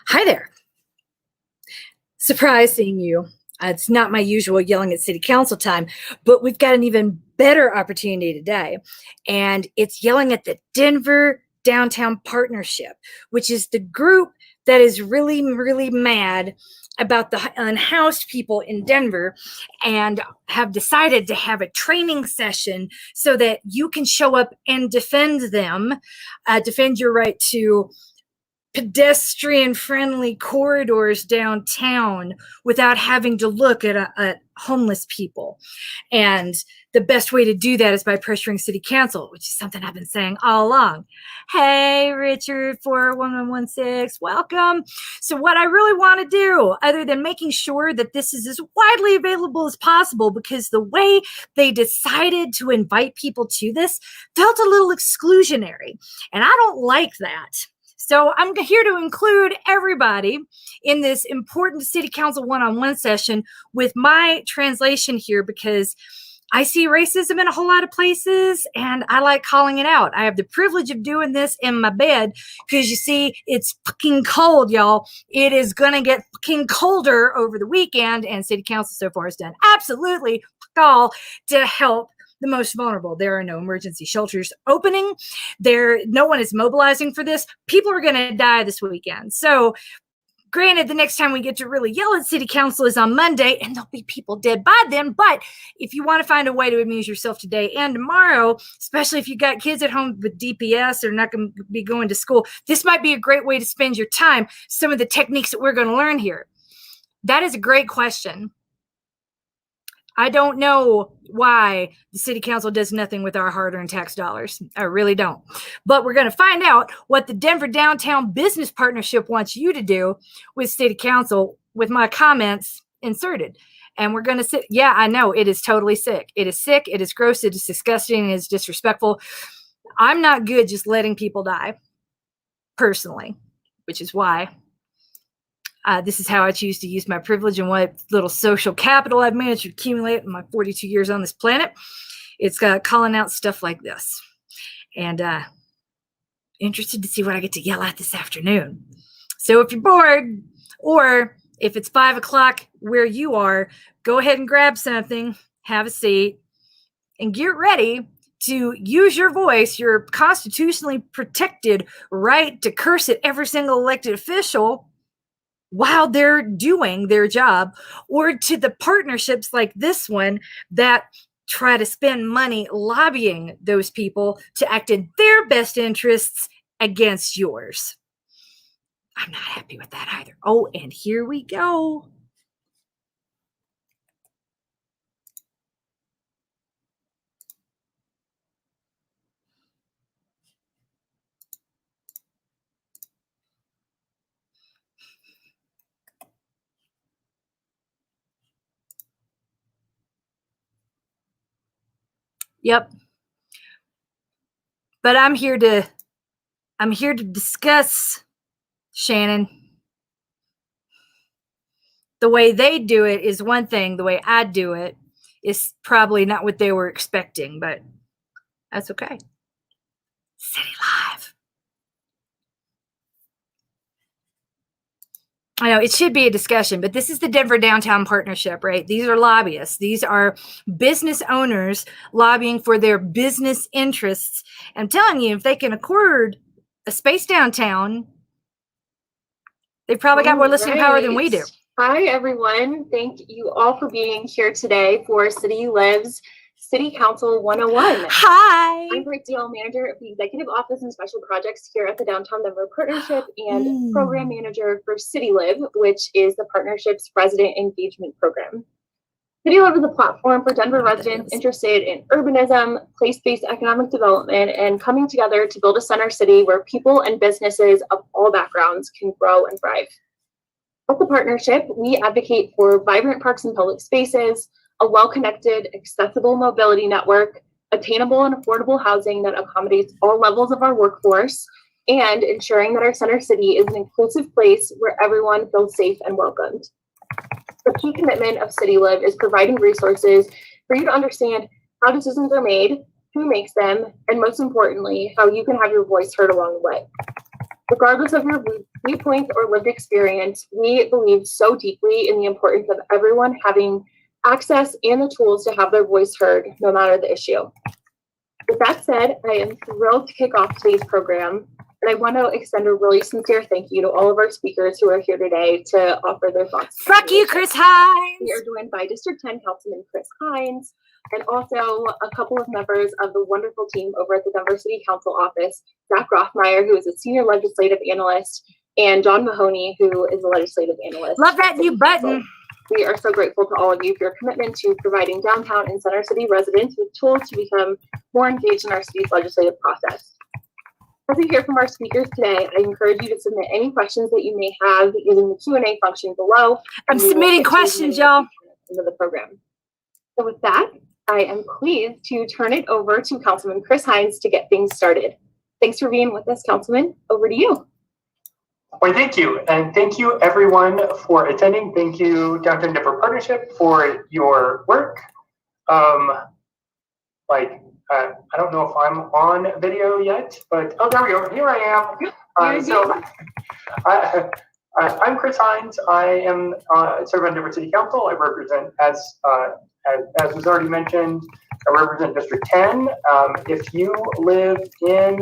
Hi there. Surprised seeing you. It's not my usual yelling at city council time, but we've got an even better opportunity today. And it's yelling at the Denver Downtown Partnership, which is the group that is really, really mad about the unhoused people in Denver and have decided to have a training session so that you can show up and defend them, defend your right to pedestrian friendly corridors downtown without having to look at homeless people. And the best way to do that is by pressuring city council, which is something I've been saying all along. Hey, Richard 41116, welcome. So what I really want to do, other than making sure that this is as widely available as possible, because the way they decided to invite people to this felt a little exclusionary, and I don't like that. So I'm here to include everybody in this important city council one-on-one session with my translation here, because I see racism in a whole lot of places and I like calling it out. I have the privilege of doing this in my bed because you see, it's fucking cold, y'all. It is going to get fucking colder over the weekend, and city council so far has done absolutely all to help the most vulnerable. There are no emergency shelters opening. No one is mobilizing for this. People are going to die this weekend. So granted, the next time we get to really yell at city council is on Monday, and there'll be people dead by then. But if you want to find a way to amuse yourself today and tomorrow, especially if you got kids at home with DPS or not going to be going to school, this might be a great way to spend your time. Some of the techniques that we're going to learn here. That is a great question. I don't know why the city council does nothing with our hard-earned tax dollars. I really don't. But we're going to find out what the Denver Downtown Business Partnership wants you to do with city council with my comments inserted. And we're going to sit. Yeah, I know. It is totally sick. It is sick. It is gross. It is disgusting. It is disrespectful. I'm not good just letting people die personally, which is why this is how I choose to use my privilege and what little social capital I've managed to accumulate in my 42 years on this planet. It's calling out stuff like this. And interested to see what I get to yell at this afternoon. So if you're bored, or if it's 5 o'clock where you are, go ahead and grab something, have a seat, and get ready to use your voice, your constitutionally protected right to curse at every single elected official while they're doing their job, or to the partnerships like this one that try to spend money lobbying those people to act in their best interests against yours. I'm not happy with that either. Oh, and here we go. Yep. But I'm here to discuss, Shannon. The way they do it is one thing. The way I do it is probably not what they were expecting, but that's okay. City Live. I know it should be a discussion, but this is the Denver Downtown Partnership, right? These are lobbyists. These are business owners lobbying for their business interests. I'm telling you, if they can accord a space downtown, they've probably got more listening power than we do. Hi, everyone. Thank you all for being here today for City Lives City Council 101. Hi. I'm Britt Deal, manager of the Executive Office and Special Projects here at the Downtown Denver Partnership, and program manager for City Live, which is the partnership's resident engagement program. City Live is a platform for Denver residents interested in urbanism, place-based economic development, and coming together to build a center city where people and businesses of all backgrounds can grow and thrive. At the partnership, we advocate for vibrant parks and public spaces, a well-connected, accessible mobility network, attainable and affordable housing that accommodates all levels of our workforce, and ensuring that our center city is an inclusive place where everyone feels safe and welcomed. The key commitment of City Live is providing resources for you to understand how decisions are made, who makes them, and most importantly, how you can have your voice heard along the way. Regardless of your viewpoints, or lived experience, we believe so deeply in the importance of everyone having access and the tools to have their voice heard, no matter the issue. With that said, I am thrilled to kick off today's program, and I want to extend a really sincere thank you to all of our speakers who are here today to offer their thoughts. Fuck you, Chris Hines. We are joined by District 10 Councilman Chris Hines, and also a couple of members of the wonderful team over at the Denver City Council office, Zach Rothmeyer, who is a senior legislative analyst, and John Mahoney, who is a legislative analyst. Love that new button. We are so grateful to all of you for your commitment to providing downtown and Center City residents with tools to become more engaged in our city's legislative process. As we hear from our speakers today, I encourage you to submit any questions that you may have using the Q&A function below. I'm submitting questions, y'all. Into the program. So with that, I am pleased to turn it over to Councilman Chris Hines to get things started. Thanks for being with us, Councilman. Over to you. Well, thank you. And thank you everyone for attending. Thank you, Downtown Denver Partnership, for your work. I don't know if I'm on video yet, but oh, there we go. Here I am. I'm Chris Hines. I am serve on Denver City Council. I represent, as was already mentioned, I represent District 10. If you live in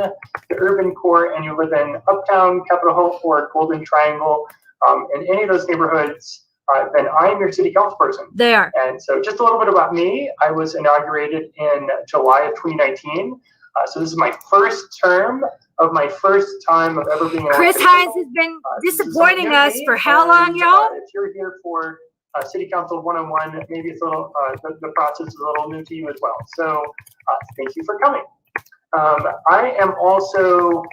the urban core and you live in Uptown, Capitol Hill, or Golden Triangle, in any of those neighborhoods, then I'm your city council person. They are. And so just a little bit about me. I was inaugurated in July of 2019. So this is my first term of my first time of ever being elected. Chris Hines has been disappointing us for how long, y'all? If you're here for City Council 101, maybe it's a little, the process is a little new to you as well. So thank you for coming. I am also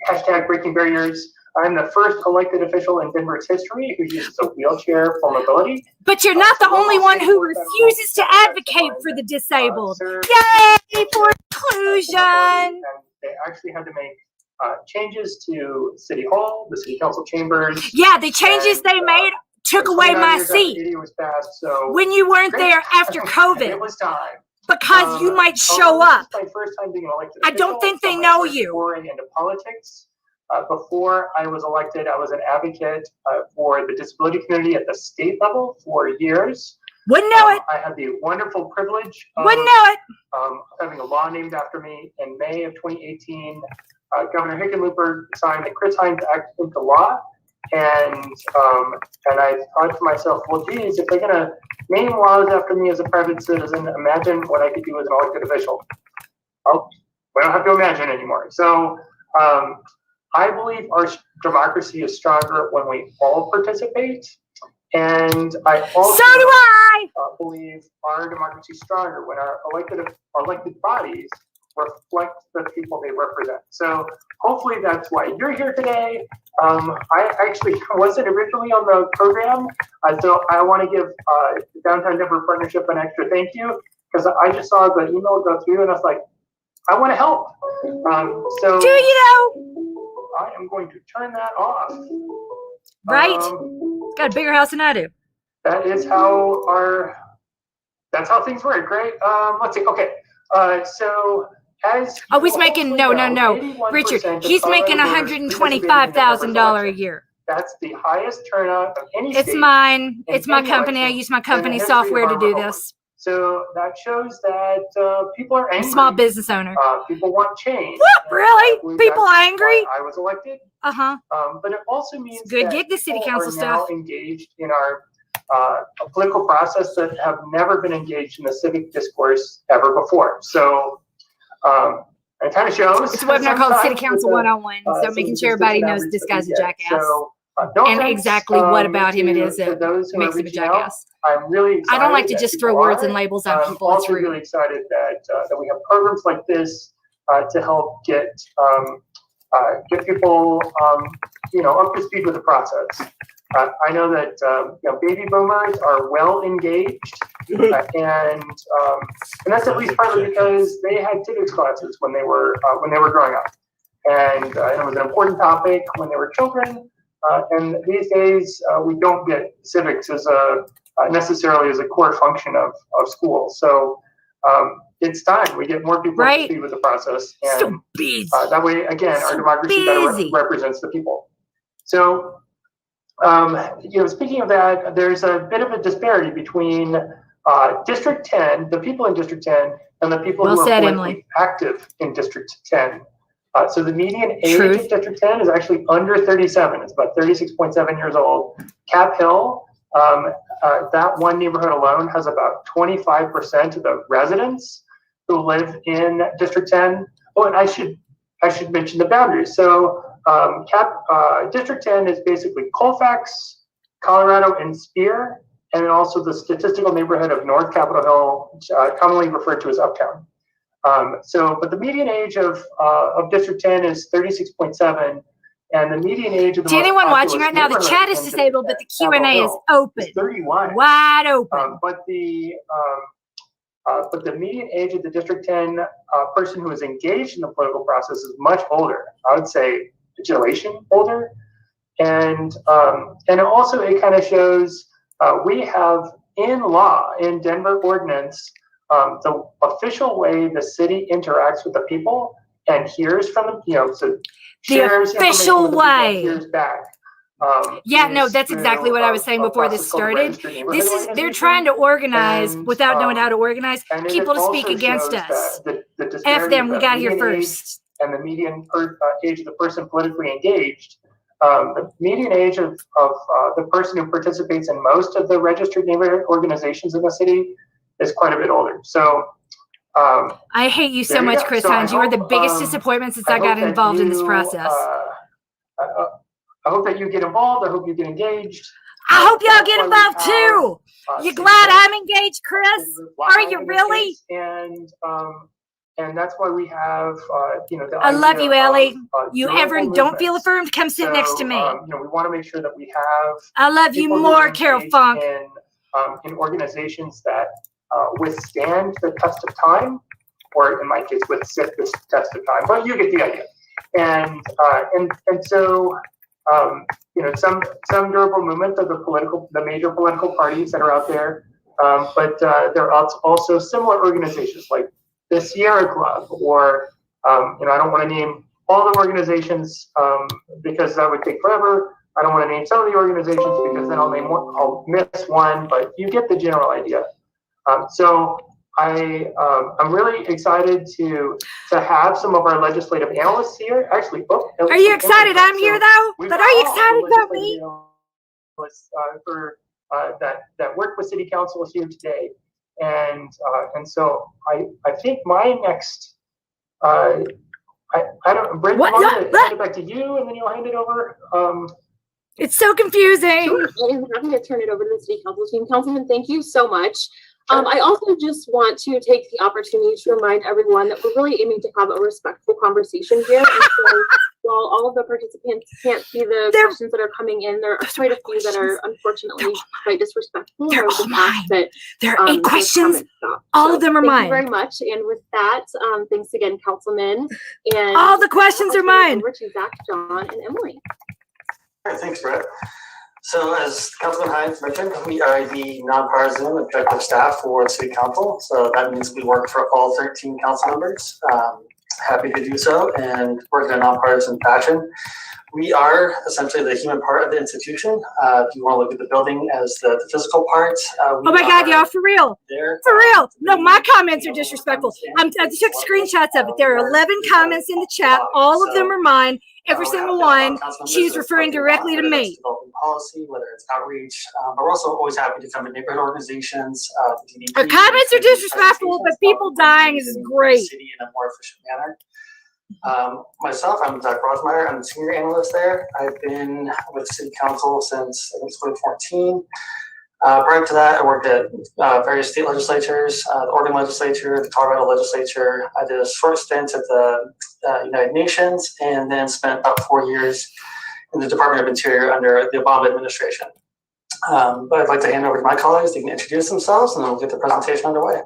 hashtag Breaking Barriers. I'm the first elected official in Denver's history who uses a wheelchair for mobility. But you're not the only one who refuses to advocate for the disabled. Yay for inclusion! And they actually had to make changes to City Hall, the City Council chambers. Yeah, the changes they made took away my seat Was passed, so when you weren't there after COVID. It was time. Because you might show up. This is my first time being an elected I don't think they know you. Pouring into politics. Before I was elected, I was an advocate for the disability community at the state level for years. Wouldn't know it. I had the wonderful privilege of Wouldn't know it. Having a law named after me in May of 2018. Governor Hickenlooper signed the Chris Hines Act into law. And I thought to myself, well, geez, if they're going to name laws after me as a private citizen, imagine what I could do as an elected official. Oh, we don't have to imagine anymore. So I believe our democracy is stronger when we all participate. And I also so do I. Believe our democracy is stronger when our elected bodies reflect the people they represent. So hopefully that's why you're here today. I actually wasn't originally on the program, so I want to give the Downtown Denver Partnership an extra thank you, because I just saw the email go through and I was like, I want to help. So do you know? I am going to turn that off. Right? It's got a bigger house than I do. That is that's how things work, right? Let's see. Okay. So as he's making no. Richard, he's making $125,000 a year. That's the highest turnout of any state. It's mine. It's my company. I use my company software to do this. So that shows that people are angry. Small business owner. People want change. What? Really? People angry? I was elected. But it also means it's good. Get the city council stuff. Now engaged in our a political process that have never been engaged in the civic discourse ever before. So it kind of shows. It's a webinar called City Council 101. So making sure everybody knows this guy's a jackass. So, and exactly what about him it is that makes him a jackass. I'm really excited. I don't like to just throw words and labels on people. I'm also really excited that we have programs like this to help get people up to speed with the process. I know that baby boomers are well engaged, and that's at least partly because they had civics classes when they were growing up, and it was an important topic when they were children. And these days we don't get civics as necessarily as a core function of school. So it's time we get more people up to speed with the process, and that way again our democracy better represents the people. So, speaking of that, there's a bit of a disparity between District 10, the people in District 10, and the people Well who are said, politically Emily. active in District 10. So the median age Truth. of District 10 is actually under 37. It's about 36.7 years old. Cap Hill, that one neighborhood alone has about 25% of the residents who live in District 10. Oh, and I should mention the boundaries. So District 10 is basically Colfax, Colorado, and Spear, and then also the statistical neighborhood of North Capitol Hill, commonly referred to as Uptown. But the median age of District 10 is 36.7, and the median age of the To most anyone watching populous right now, the neighborhood chat is in disabled, but the Capitol Q&A is Hill open, 31. wide open. But the median age of the District 10 person who is engaged in the political process is much older. I would say a generation older, and also it kind of shows we have in law, in Denver ordinance, the official way the city interacts with the people and hears from them, so shares official information with the people and way. hears back. No, is that's exactly through what I was saying a before this process called the started. Registered Neighborhood They're Organization. trying to organize And, without knowing how to organize and it people to speak also against shows us. The F disparity them, of we the got here median age first. and the median age of the person politically engaged. The median age of the person who participates in most of the registered neighborhood organizations in the city is quite a bit older. So I hate you so there you much, go. Chris So I Hines. You are the hope, biggest disappointment since I hope got that involved in this you, process. I hope that you get involved. I hope you get engaged. I hope y'all That's get why we involved have, too. You city glad groups, I'm engaged, Chris? city group Are live you in this really? case, and that's why we have the I love idea you, Ellie. of You durable ever don't feel movements. affirmed? Come sit next to me. We want to make sure that we have I love you people who more, are Carol engaged Funk. in organizations that withstand the test of time, or in my case, withstand this test of time. But you get the idea. And so some durable movements of the major political parties that are out there. But there are also similar organizations like the Sierra Club, or I don't want to name all the organizations because that would take forever. I don't want to name some of the organizations because then I'll miss one, but you get the general idea. So I'm really excited to have some of our legislative analysts here. Actually, Are you excited I'm here though? But are you excited about me? That work with City Council here today, and so I think my next I don't, Brent, I'm going to hand it back to you, and then you'll hand it over. It's so confusing. Sure. I'm happy to turn it over to the City Council team. Councilman, thank you so much. I also just want to take the opportunity to remind everyone that we're really aiming to have a respectful conversation here. And so while all of the participants can't see the questions that are coming in, there are quite a few that are unfortunately quite disrespectful. They're all mine. There are 8 questions. All of them are mine. Thank you very much. And with that, thanks again, Councilman. And all the questions are mine. Over to Zach, John, and Emily. All right, thanks, Brett. So as Councilman Hines mentioned, we are the nonpartisan objective staff for City Council. So that means we work for all 13 council members. Happy to do so and work in a nonpartisan fashion. We are essentially the human part of the institution. If you want to look at the building as the physical part. Oh my God, y'all, for real. For real. No, my comments are disrespectful. I took screenshots of it. There are 11 comments in the chat. All of them are mine. Every single one. She's referring directly to me. Developing policy, whether it's outreach, but we're also always happy to come to neighborhood organizations. Her comments are disrespectful, but people dying is great. City in a more efficient manner. Myself, I'm Zach Rosmeyer. I'm the senior analyst there. I've been with City Council since I think 2014. Prior to that, I worked at various state legislatures, the Oregon legislature, the Colorado legislature. I did a short stint at the United Nations, and then spent about 4 years in the Department of Interior under the Obama administration. But I'd like to hand over to my colleagues. They can introduce themselves, and then we'll get the presentation underway.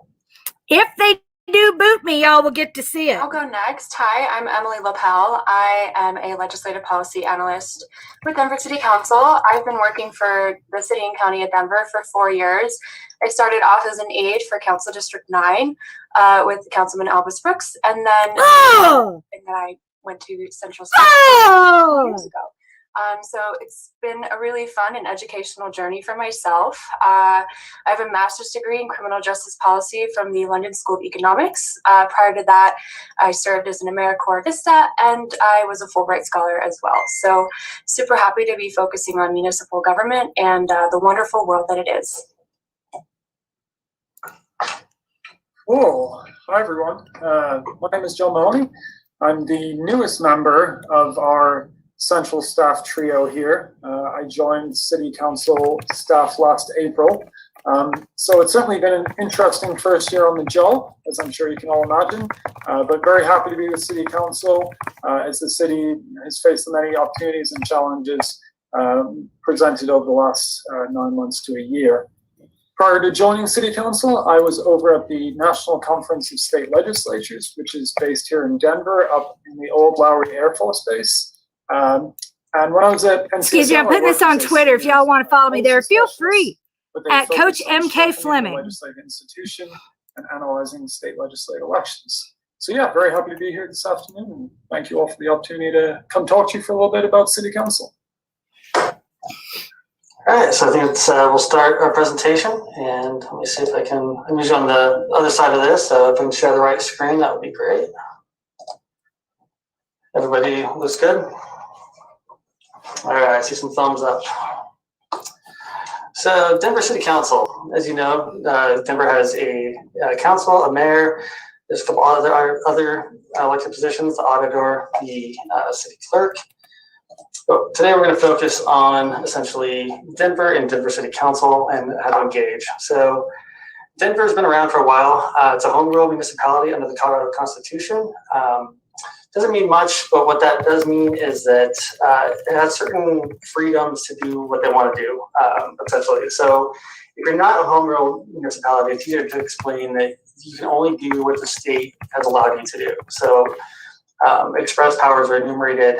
If they do boot me, y'all will get to see it. I'll go next. Hi, I'm Emily Lapel. I am a legislative policy analyst with Denver City Council. I've been working for the city and county of Denver for 4 years. I started off as an aide for Council District 9 with Councilman Albus Brooks, and then I went to Central State years ago. So it's been a really fun and educational journey for myself. I have a master's degree in criminal justice policy from the London School of Economics. Prior to that, I served as an AmeriCorps Vista, and I was a Fulbright Scholar as well. So super happy to be focusing on municipal government and the wonderful world that it is. Cool. Hi, everyone. My name is Joe Mahoney. I'm the newest member of our central staff trio here. I joined City Council staff last April. So it's certainly been an interesting first year on the job, as I'm sure you can all imagine, but very happy to be with City Council as the city has faced many opportunities and challenges presented over the last 9 months to a year. Prior to joining City Council, I was over at the National Conference of State Legislatures, which is based here in Denver, up in the old Lowry Air Force Base. And when I was at NCSL, Excuse me, I'm putting this on Twitter. If y'all want to follow me there, feel free. At Coach MK Fleming. Legislative institution and analyzing state legislative elections. So yeah, very happy to be here this afternoon. And thank you all for the opportunity to come talk to you for a little bit about City Council. All right, so I think we'll start our presentation, and let me see if I can. I'm usually on the other side of this, so if I can share the right screen, that would be great. Everybody looks good? All right, I see some thumbs up. So Denver City Council, as you know, Denver has a council, a mayor. There's a couple other elected positions, the auditor, the city clerk. But today we're going to focus on essentially Denver and Denver City Council and how to engage. So Denver's been around for a while. It's a home rule municipality under the Colorado Constitution. Doesn't mean much, but what that does mean is that it has certain freedoms to do what they want to do, essentially. So if you're not a home rule municipality, it's easier to explain that you can only do what the state has allowed you to do. So express powers are enumerated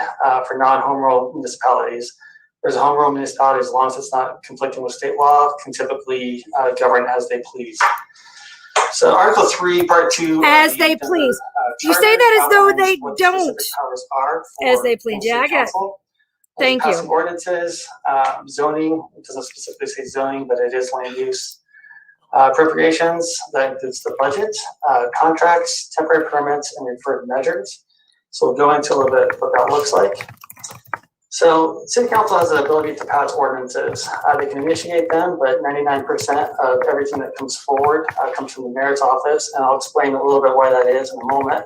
for non-home rule municipalities. There's a home rule municipality, as long as it's not conflicting with state law, can typically govern as they please. So Article 3, Part 2. As they please. You say that as though they don't. Powers are As they please. Yeah, I got it. Thank you. Passing ordinances, zoning, it doesn't specifically say zoning, but it is land use. Appropriations, that includes the budget, contracts, temporary permits, and referred measures. So we'll go into a little bit what that looks like. So City Council has the ability to pass ordinances. They can initiate them, but 99% of everything that comes forward comes from the mayor's office, and I'll explain a little bit why that is in a moment.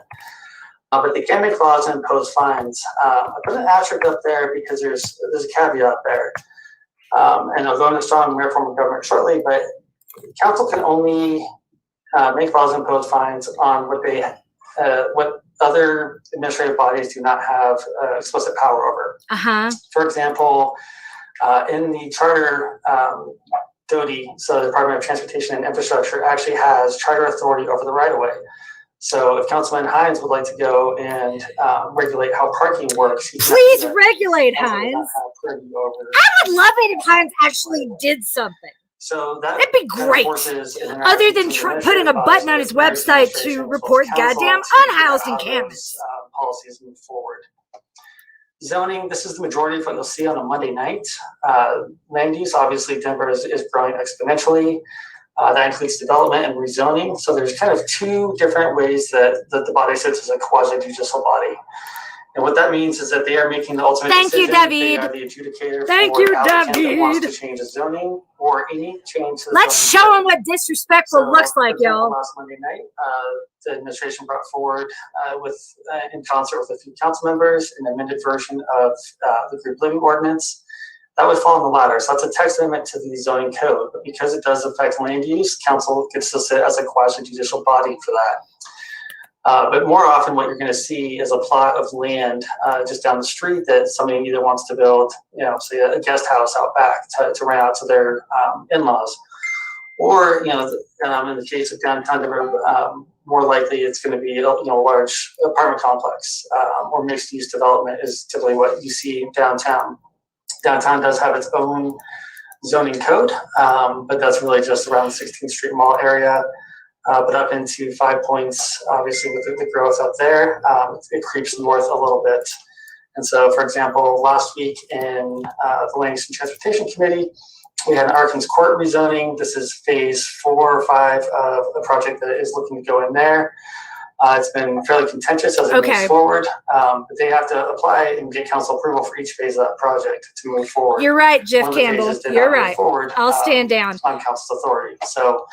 But they can make laws and impose fines. I put an asterisk up there because there's a caveat there. And I'll go into strong mayor form of government shortly, but council can only make laws and impose fines on what other administrative bodies do not have explicit power over. For example, in the charter, DOTI, so the Department of Transportation and Infrastructure, actually has charter authority over the right-of-way. So if Councilman Hines would like to go and regulate how parking works, please regulate Hines. I would love it if Hines actually did something. So that'd be great. Other than putting a button on his website to report goddamn unhoused encampments. Policies move forward. Zoning, this is the majority of what you'll see on a Monday night. Land use, obviously Denver is growing exponentially. That includes development and rezoning. So there's kind of two different ways that the body sits as a quasi-judicial body. And what that means is that they are making the ultimate decision. Thank you, David. They are the adjudicator Thank for you, applicant that David. wants to change the zoning or any change to the Let's zoning show code. them what disrespectful looks like, For example, y'all. last Monday night, the administration brought forward in concert with a few council members an amended version of the group living ordinance. That would fall on the latter. So that's a text amendment to the zoning code. But because it does affect land use, council gets to sit as a quasi-judicial body for that. But more often what you're going to see is a plot of land just down the street that somebody either wants to build, say a guest house out back to rent out to their in-laws. Or, in the case of downtown Denver, more likely it's going to be a large apartment complex or mixed-use development is typically what you see downtown. Downtown does have its own zoning code, but that's really just around the 16th Street Mall area. But up into 5 Points, obviously with the growth up there, it creeps north a little bit. And so, for example, last week in the Land Use and Transportation Committee, we had an Arkins Court rezoning. This is phase 4 or 5 of a project that is looking to go in there. It's been fairly contentious as it moves forward, but they have to apply and get council approval for each phase of that project to move forward. You're right, Jeff Campbell. You're right. I'll stand down. On council's authority. So,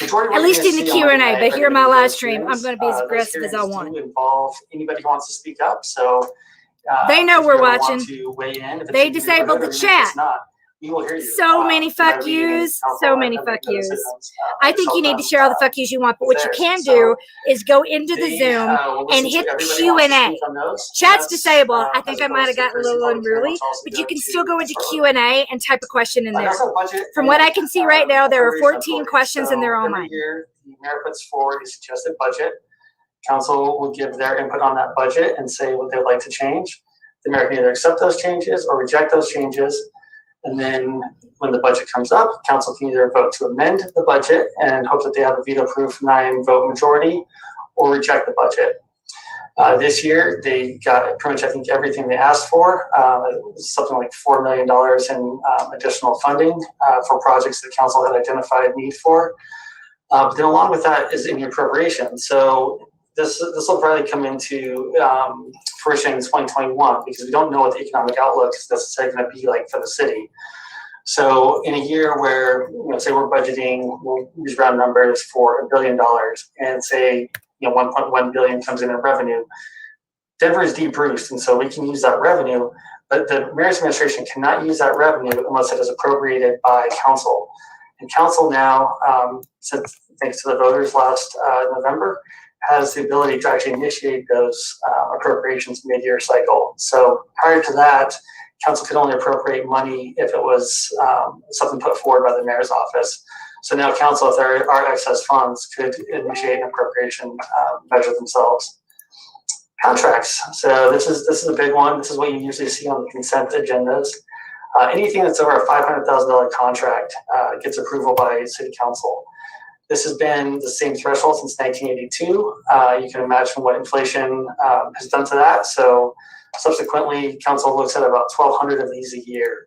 at least in the Q&A, but here in my live stream, I'm going to be as aggressive as I want. Involve anybody who wants to speak up. So they know we're watching. They To disabled the chat. We will hear you. So many fuck yous. So many fuck yous. I think you need to share all the fuck yous you want, but what you can do is go into the Zoom and hit Q&A. Chat's disabled. I think I might have gotten a little unruly, but you can still go into Q&A and type a question in there. From what I can see right now, there are 14 questions and they're all mine. The mayor puts forward a suggested budget. Council will give their input on that budget and say what they'd like to change. The mayor can either accept those changes or reject those changes. And then when the budget comes up, council can either vote to amend the budget and hope that they have a veto-proof 9-vote majority, or reject the budget. This year, they got pretty much, I think, everything they asked for. It was something like $4 million in additional funding for projects that council had identified need for. But then along with that is any appropriation. So this will probably come into fruition in 2021 because we don't know what the economic outlook is necessarily going to be like for the city. So in a year where, say we're budgeting, we'll use round numbers for $1 billion, and say 1.1 billion comes in revenue, Denver is de-Bruced, and so we can use that revenue, but the mayor's administration cannot use that revenue unless it is appropriated by council. And council now, since thanks to the voters last November, has the ability to actually initiate those appropriations mid-year cycle. So prior to that, council could only appropriate money if it was something put forward by the mayor's office. So now council, if there are excess funds, could initiate an appropriation measure themselves. Contracts. So this is a big one. This is what you usually see on the consent agendas. Anything that's over a $500,000 contract gets approval by city council. This has been the same threshold since 1982. You can imagine what inflation has done to that. So subsequently, council looks at about 1,200 of these a year.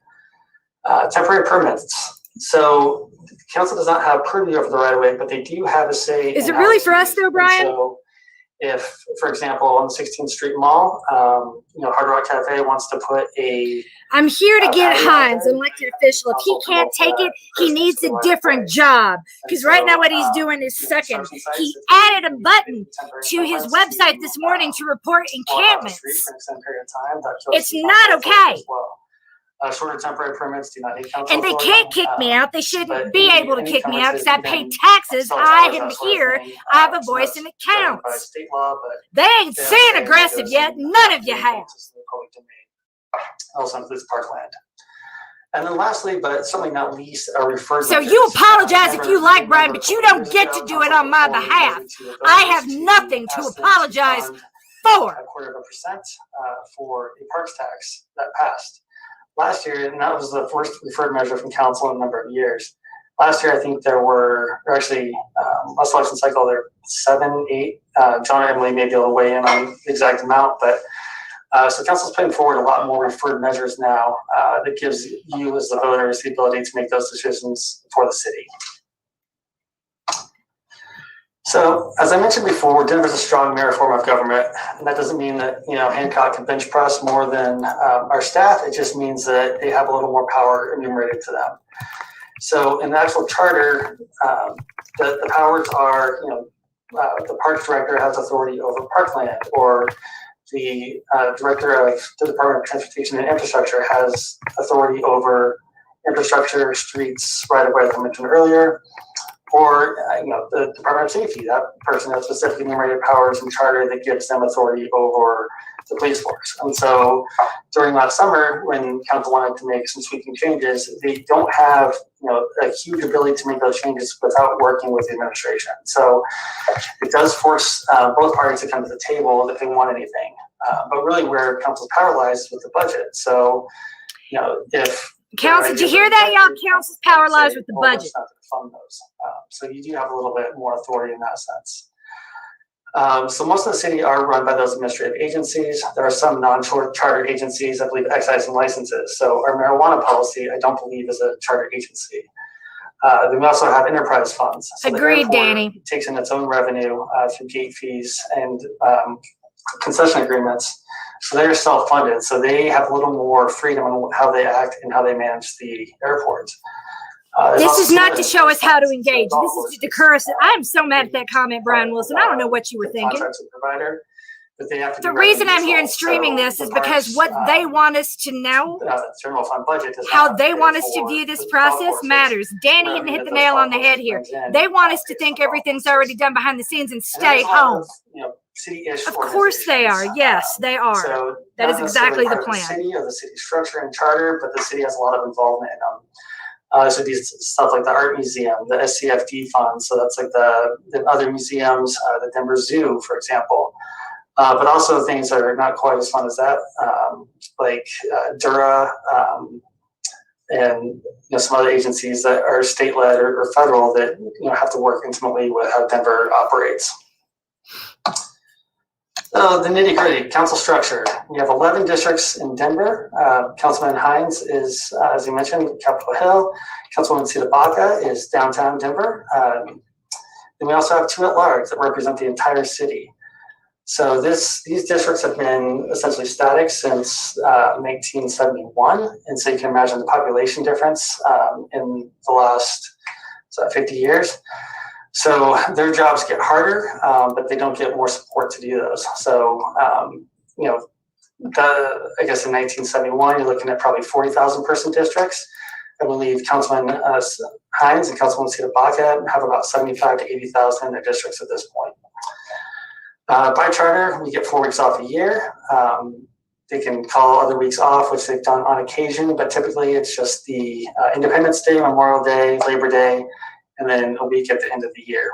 Temporary permits. So council does not have purview over the right of way, but they do have a say. Is it really for us though, Brian? So if, for example, on the 16th Street Mall, Hard Rock Cafe wants to put a I'm here to get Hines, an elected official. If he can't take it, he needs a different job. Because right now what he's doing is sucking. He added a button to his website this morning to report encampments. It's not okay. Shorter temporary permits do not need council. And they can't kick me out. They shouldn't be able to kick me out because I pay taxes. I am here. I have a voice and it counts. They ain't saying aggressive yet. None of you have. Also includes parkland. And then lastly, but certainly not least, are referred. So you apologize if you like, Brian, but you don't get to do it on my behalf. I have nothing to apologize for. 0.25% for a parks tax that passed last year, and that was the first referred measure from council in a number of years. Last year, I think there were, or actually, last election cycle, there were 7, 8. John and Emily may be able to weigh in on the exact amount, but so council's putting forward a lot more referred measures now that gives you as the voters the ability to make those decisions for the city. So as I mentioned before, Denver's a strong mayor form of government, and that doesn't mean that Hancock can bench press more than our staff. It just means that they have a little more power enumerated to them. So in the actual charter, the powers are, the parks director has authority over parkland, or the director of the Department of Transportation and Infrastructure has authority over infrastructure, streets, right-of-way, as I mentioned earlier, or the Department of Safety. That person has specific enumerated powers and charter that gives them authority over the police force. And so during last summer, when council wanted to make some sweeping changes, they don't have a huge ability to make those changes without working with the administration. So it does force both parties to come to the table if they want anything. But really where council's power lies is with the budget. So, if council, did you hear that, y'all? Council's power lies with the budget. Fund those. So you do have a little bit more authority in that sense. So most of the city are run by those administrative agencies. There are some non-charter agencies, I believe excise and licenses. So our marijuana policy, I don't believe is a charter agency. Then we also have enterprise funds. So the Agreed, airport Danny. takes in its own revenue through gate fees and concession agreements. So they're self-funded. So they have a little more freedom on how they act and how they manage the airport. This is not to show us how to engage. This is to deter us. I'm so mad at that comment, Brian Wilson. I don't know what you were thinking. Contracts with provider, but they have to The be reason I'm here revenue and streaming neutral. this So is the because parks, what they want us to know, general fund budget does not how have they pay want us to for view this the golf process courses. matters. Danny Revenue hit that the those nail golf on the head courses here. brings in, They want us to pays think for golf everything's courses. already done behind the scenes and And stay there's a lot home. of, city-ish Of course they are. organizations. Yes, they are. So That not is exactly necessarily the part of plan. City or the city structure and charter, but the city has a lot of involvement in them. So these stuff like the art museum, the SCFD fund. So that's like the other museums, the Denver Zoo, for example. But also things that are not quite as fun as that, like Dura and some other agencies that are state-led or federal that have to work intimately with how Denver operates. So the nitty-gritty council structure. We have 11 districts in Denver. Councilman Hines is, as you mentioned, Capitol Hill. Councilwoman Sita Baca is downtown Denver. Then we also have 2 at-large that represent the entire city. So these districts have been essentially static since 1971, and so you can imagine the population difference in the last 50 years. So their jobs get harder, but they don't get more support to do those. So I guess in 1971, you're looking at probably 40,000 person districts. I believe Councilman Hines and Councilwoman Sita Baca have about 75 to 80,000 in their districts at this point. By charter, we get 4 weeks off a year. They can call other weeks off, which they've done on occasion, but typically it's just the Independence Day, Memorial Day, Labor Day, and then a week at the end of the year.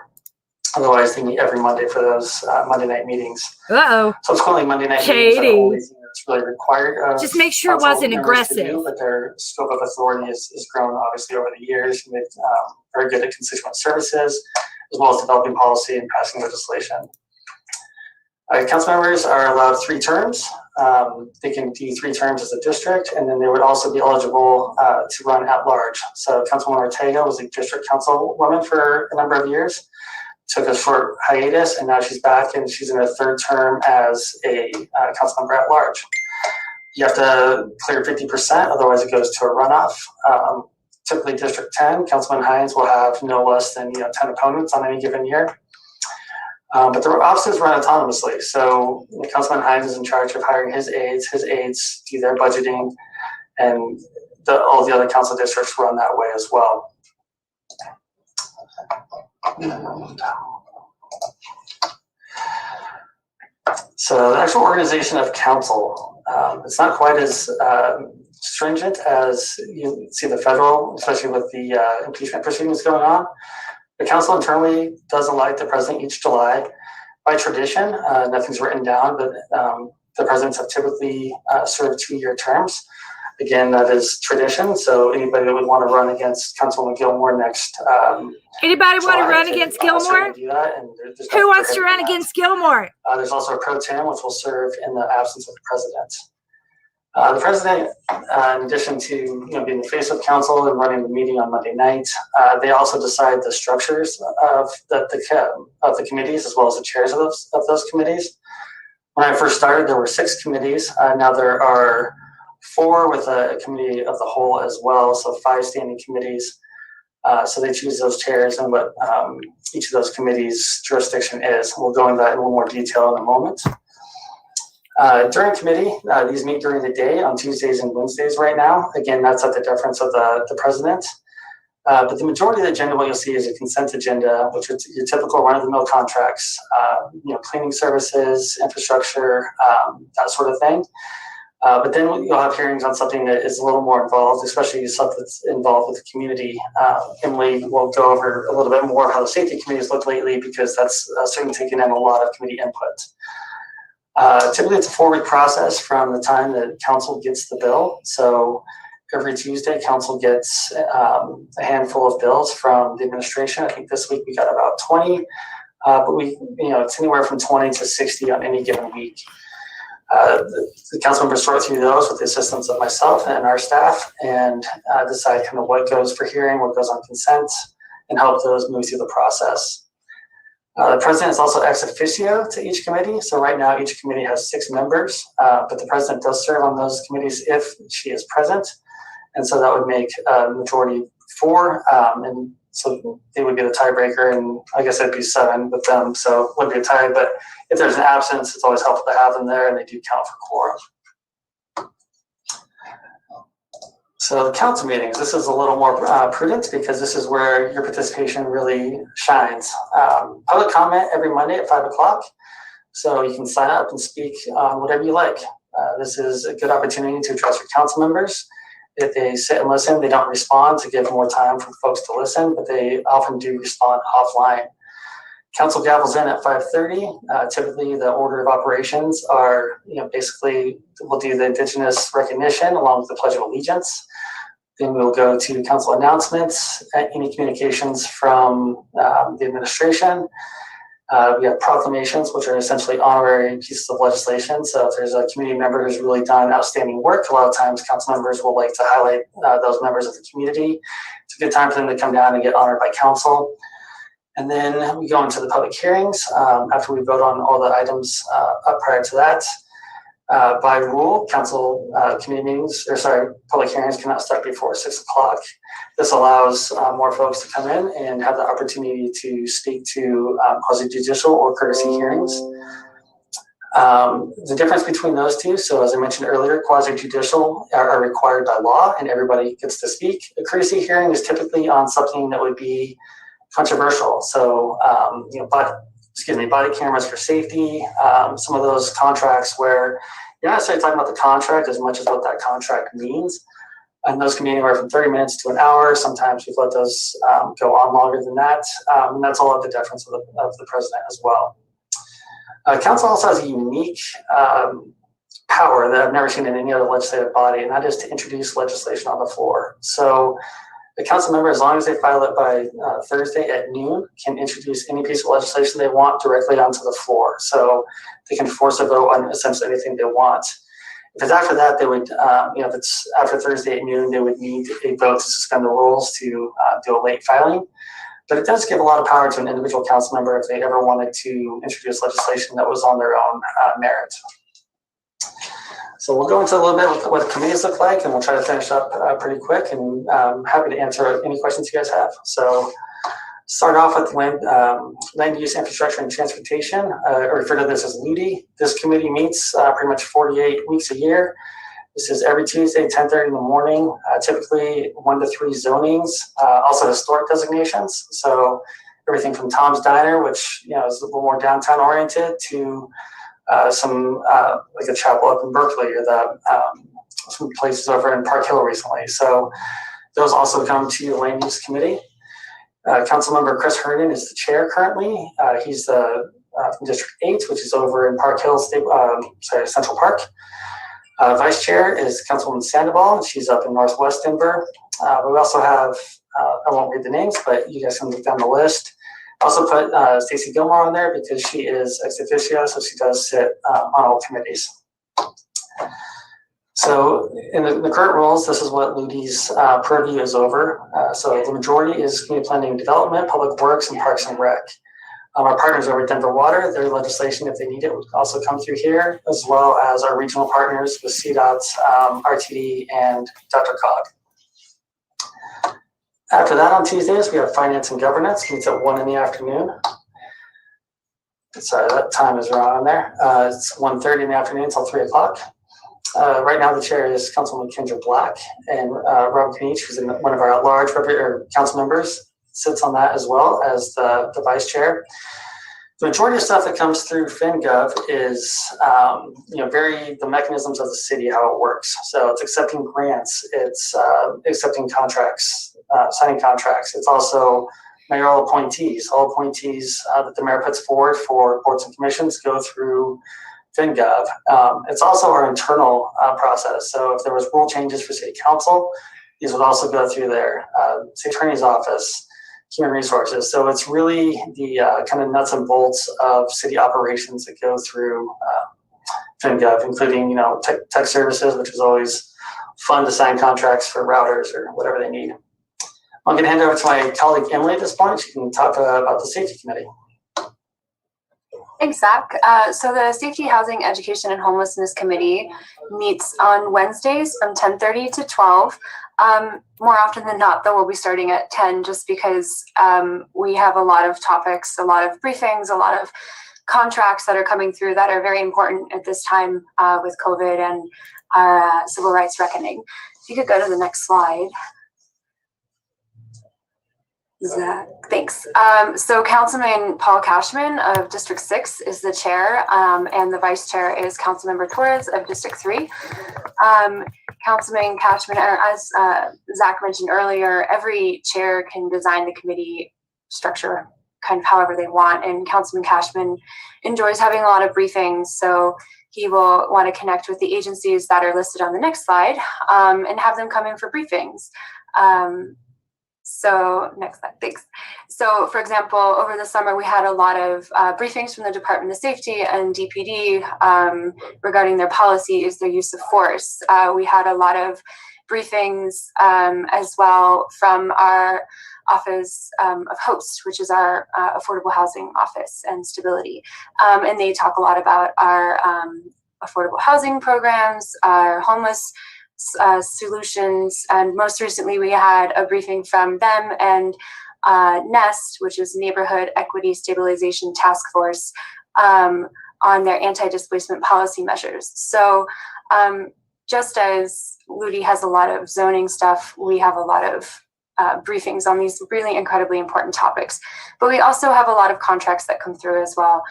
Otherwise, they meet every Monday for those Monday night meetings. Uh-oh. Subsequently, Monday night meetings are the Katie. only thing that's really required of Just make sure it council wasn't members to do, aggressive. but their scope of authority is grown obviously over the years. And they've very good at constituent services, as well as developing policy and passing legislation. Council members are allowed 3 terms. They can do 3 terms as a district, and then they would also be eligible to run at large. So Councilwoman Ortega was a district councilwoman for a number of years, took a short hiatus, and now she's back and she's in her 3rd term as a council member at large. You have to clear 50%, otherwise it goes to a runoff. Typically District 10, Councilman Hines will have no less than 10 opponents on any given year. But the offices run autonomously. So Councilman Hines is in charge of hiring his aides do their budgeting, and all the other council districts run that way as well. So the actual organization of council, it's not quite as stringent as you see the federal, especially with the impeachment proceedings going on. The council internally does elect the president each July. By tradition, nothing's written down, but the presidents have typically served 2-year terms. Again, that is tradition. So anybody that would want to run against Councilwoman Gilmore next Anybody want to July run can against certainly Gilmore? do that, and there's Who nothing wants to run prohibiting that. against Gilmore? There's also a pro tem, which will serve in the absence of the president. The president, in addition to being the face of council and running the meeting on Monday night, they also decide the structures of the committees as well as the chairs of those committees. When I first started, there were 6 committees. Now there are 4 with a committee of the whole as well, so 5 standing committees. So they choose those chairs and what each of those committees' jurisdiction is. We'll go into that in a little more detail in a moment. During committee, these meet during the day on Tuesdays and Wednesdays right now. Again, that's at the deference of the president. But the majority of the agenda, what you'll see is a consent agenda, which is your typical run-of-the-mill contracts, cleaning services, infrastructure, that sort of thing. But then you'll have hearings on something that is a little more involved, especially stuff that's involved with the community. Emily will go over a little bit more of how the safety committees look lately, because that's certainly taken in a lot of committee input. Typically, it's a 4-week process from the time that council gets the bill. So every Tuesday, council gets a handful of bills from the administration. I think this week we got about 20. But it's anywhere from 20 to 60 on any given week. The council members sort through those with the assistance of myself and our staff and decide kind of what goes for hearing, what goes on consent, and help those move through the process. The president is also ex officio to each committee. So right now, each committee has 6 members, but the president does serve on those committees if she is present. And so that would make a majority 4. And so they would be the tiebreaker, and I guess it'd be 7 with them. So it would be a tie, but if there's an absence, it's always helpful to have them there, and they do count for quorum. So the council meetings, this is a little more prudent because this is where your participation really shines. Public comment every Monday at 5 o'clock. So you can sign up and speak on whatever you like. This is a good opportunity to address your council members. If they sit and listen, they don't respond to give more time for folks to listen, but they often do respond offline. Council gavels in at 5:30. Typically, the order of operations are, basically we'll do the Indigenous recognition along with the Pledge of Allegiance. Then we'll go to council announcements, any communications from the administration. We have proclamations, which are essentially honorary pieces of legislation. So if there's a community member who's really done outstanding work, a lot of times council members will like to highlight those members of the community. It's a good time for them to come down and get honored by council. And then we go into the public hearings after we vote on all the items up prior to that. By rule, council public hearings cannot start before 6 o'clock. This allows more folks to come in and have the opportunity to speak to quasi-judicial or courtesy hearings. The difference between those two, so as I mentioned earlier, quasi-judicial are required by law and everybody gets to speak. A courtesy hearing is typically on something that would be controversial. So, body cameras for safety, some of those contracts where you're not necessarily talking about the contract as much as what that contract means. And those can be anywhere from 30 minutes to an hour. Sometimes we've let those go on longer than that. And that's all at the deference of the president as well. Council also has a unique power that I've never seen in any other legislative body, and that is to introduce legislation on the floor. So the council member, as long as they file it by Thursday at noon, can introduce any piece of legislation they want directly onto the floor. So they can force a vote on essentially anything they want. If it's after that, they would, if it's after Thursday at noon, they would need a vote to suspend the rules to do a late filing. But it does give a lot of power to an individual council member if they ever wanted to introduce legislation that was on their own merit. So we'll go into a little bit what the committees look like, and we'll try to finish up pretty quick, and I'm happy to answer any questions you guys have. So start off with land use, infrastructure, and transportation, or refer to this as LUTI. This committee meets pretty much 48 weeks a year. This is every Tuesday, 10:30 in the morning, typically 1 to 3 zonings, also historic designations. So everything from Tom's Diner, which is a little more downtown oriented, to some like a chapel up in Berkeley, or some places over in Park Hill recently. So those also come to the Land Use Committee. Councilmember Chris Herndon is the chair currently. He's from District 8, which is over in Park Hill, Central Park. Vice chair is Councilwoman Sandoval, and she's up in Northwest Denver. We also have, I won't read the names, but you guys can look down the list. Also put Stacy Gilmore on there because she is ex officio, so she does sit on all committees. So in the current rules, this is what LUTI's purview is over. So the majority is community planning and development, public works, and parks and rec. Our partners over at Denver Water, their legislation, if they need it, would also come through here, as well as our regional partners with CDOT, RTD, and DRCOG. After that, on Tuesdays, we have finance and governance. Meets at 1 in the afternoon. Sorry, that time is wrong on there. It's 1:30 in the afternoon until 3 o'clock. Right now, the chair is Councilwoman Kendra Black, and Rob Knich, who's one of our at-large council members, sits on that as well as the vice chair. The majority of stuff that comes through FinGov is, the mechanisms of the city, how it works. So it's accepting grants, it's accepting contracts, signing contracts. It's also mayoral appointees. All appointees that the mayor puts forward for boards and commissions go through FinGov. It's also our internal process. So if there was rule changes for city council, these would also go through there. City attorney's office, human resources. So it's really the kind of nuts and bolts of city operations that go through FinGov, including, tech services, which is always fun to sign contracts for routers or whatever they need. I'm going to hand over to my colleague Emily at this point. She can talk about the safety committee. Thanks, Zach. So the Safety, Housing, Education, and Homelessness Committee meets on Wednesdays from 10:30 to 12. More often than not, though, we'll be starting at 10 just because we have a lot of topics, a lot of briefings, a lot of contracts that are coming through that are very important at this time with COVID and our civil rights reckoning. If you could go to the next slide. Zach, thanks. So Councilman Paul Cashman of District 6 is the chair, and the vice chair is Councilmember Torres of District 3. Councilman Cashman, as Zach mentioned earlier, every chair can design the committee structure kind of however they want, and Councilman Cashman enjoys having a lot of briefings, so he will want to connect with the agencies that are listed on the next slide and have them come in for briefings. So next slide, thanks. So for example, over the summer, we had a lot of briefings from the Department of Safety and DPD regarding their policies, their use of force. We had a lot of briefings as well from our Office of HOST, which is our affordable housing office and stability. And they talk a lot about our affordable housing programs, our homeless solutions, and most recently we had a briefing from them and NEST, which is Neighborhood Equity Stabilization Task Force, on their anti-displacement policy measures. So just as Ludi has a lot of zoning stuff, we have a lot of briefings on these really incredibly important topics. But we also have a lot of contracts that come through as well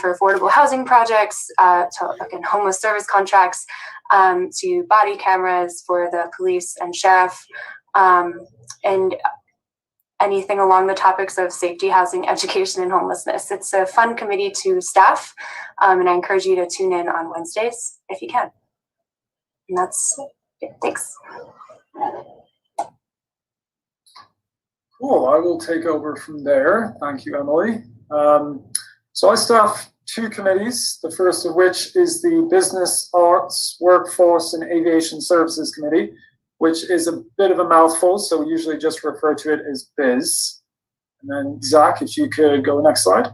for affordable housing projects, to again, homeless service contracts, to body cameras for the police and sheriff, and anything along the topics of safety, housing, education, and homelessness. It's a fun committee to staff, and I encourage you to tune in on Wednesdays if you can. And that's it. Thanks. Cool, I will take over from there. Thank you, Emily. So I staff two committees, the first of which is the Business, Arts, Workforce, and Aviation Services Committee, which is a bit of a mouthful, so we usually just refer to it as BIZ. And then Zach, if you could go next slide.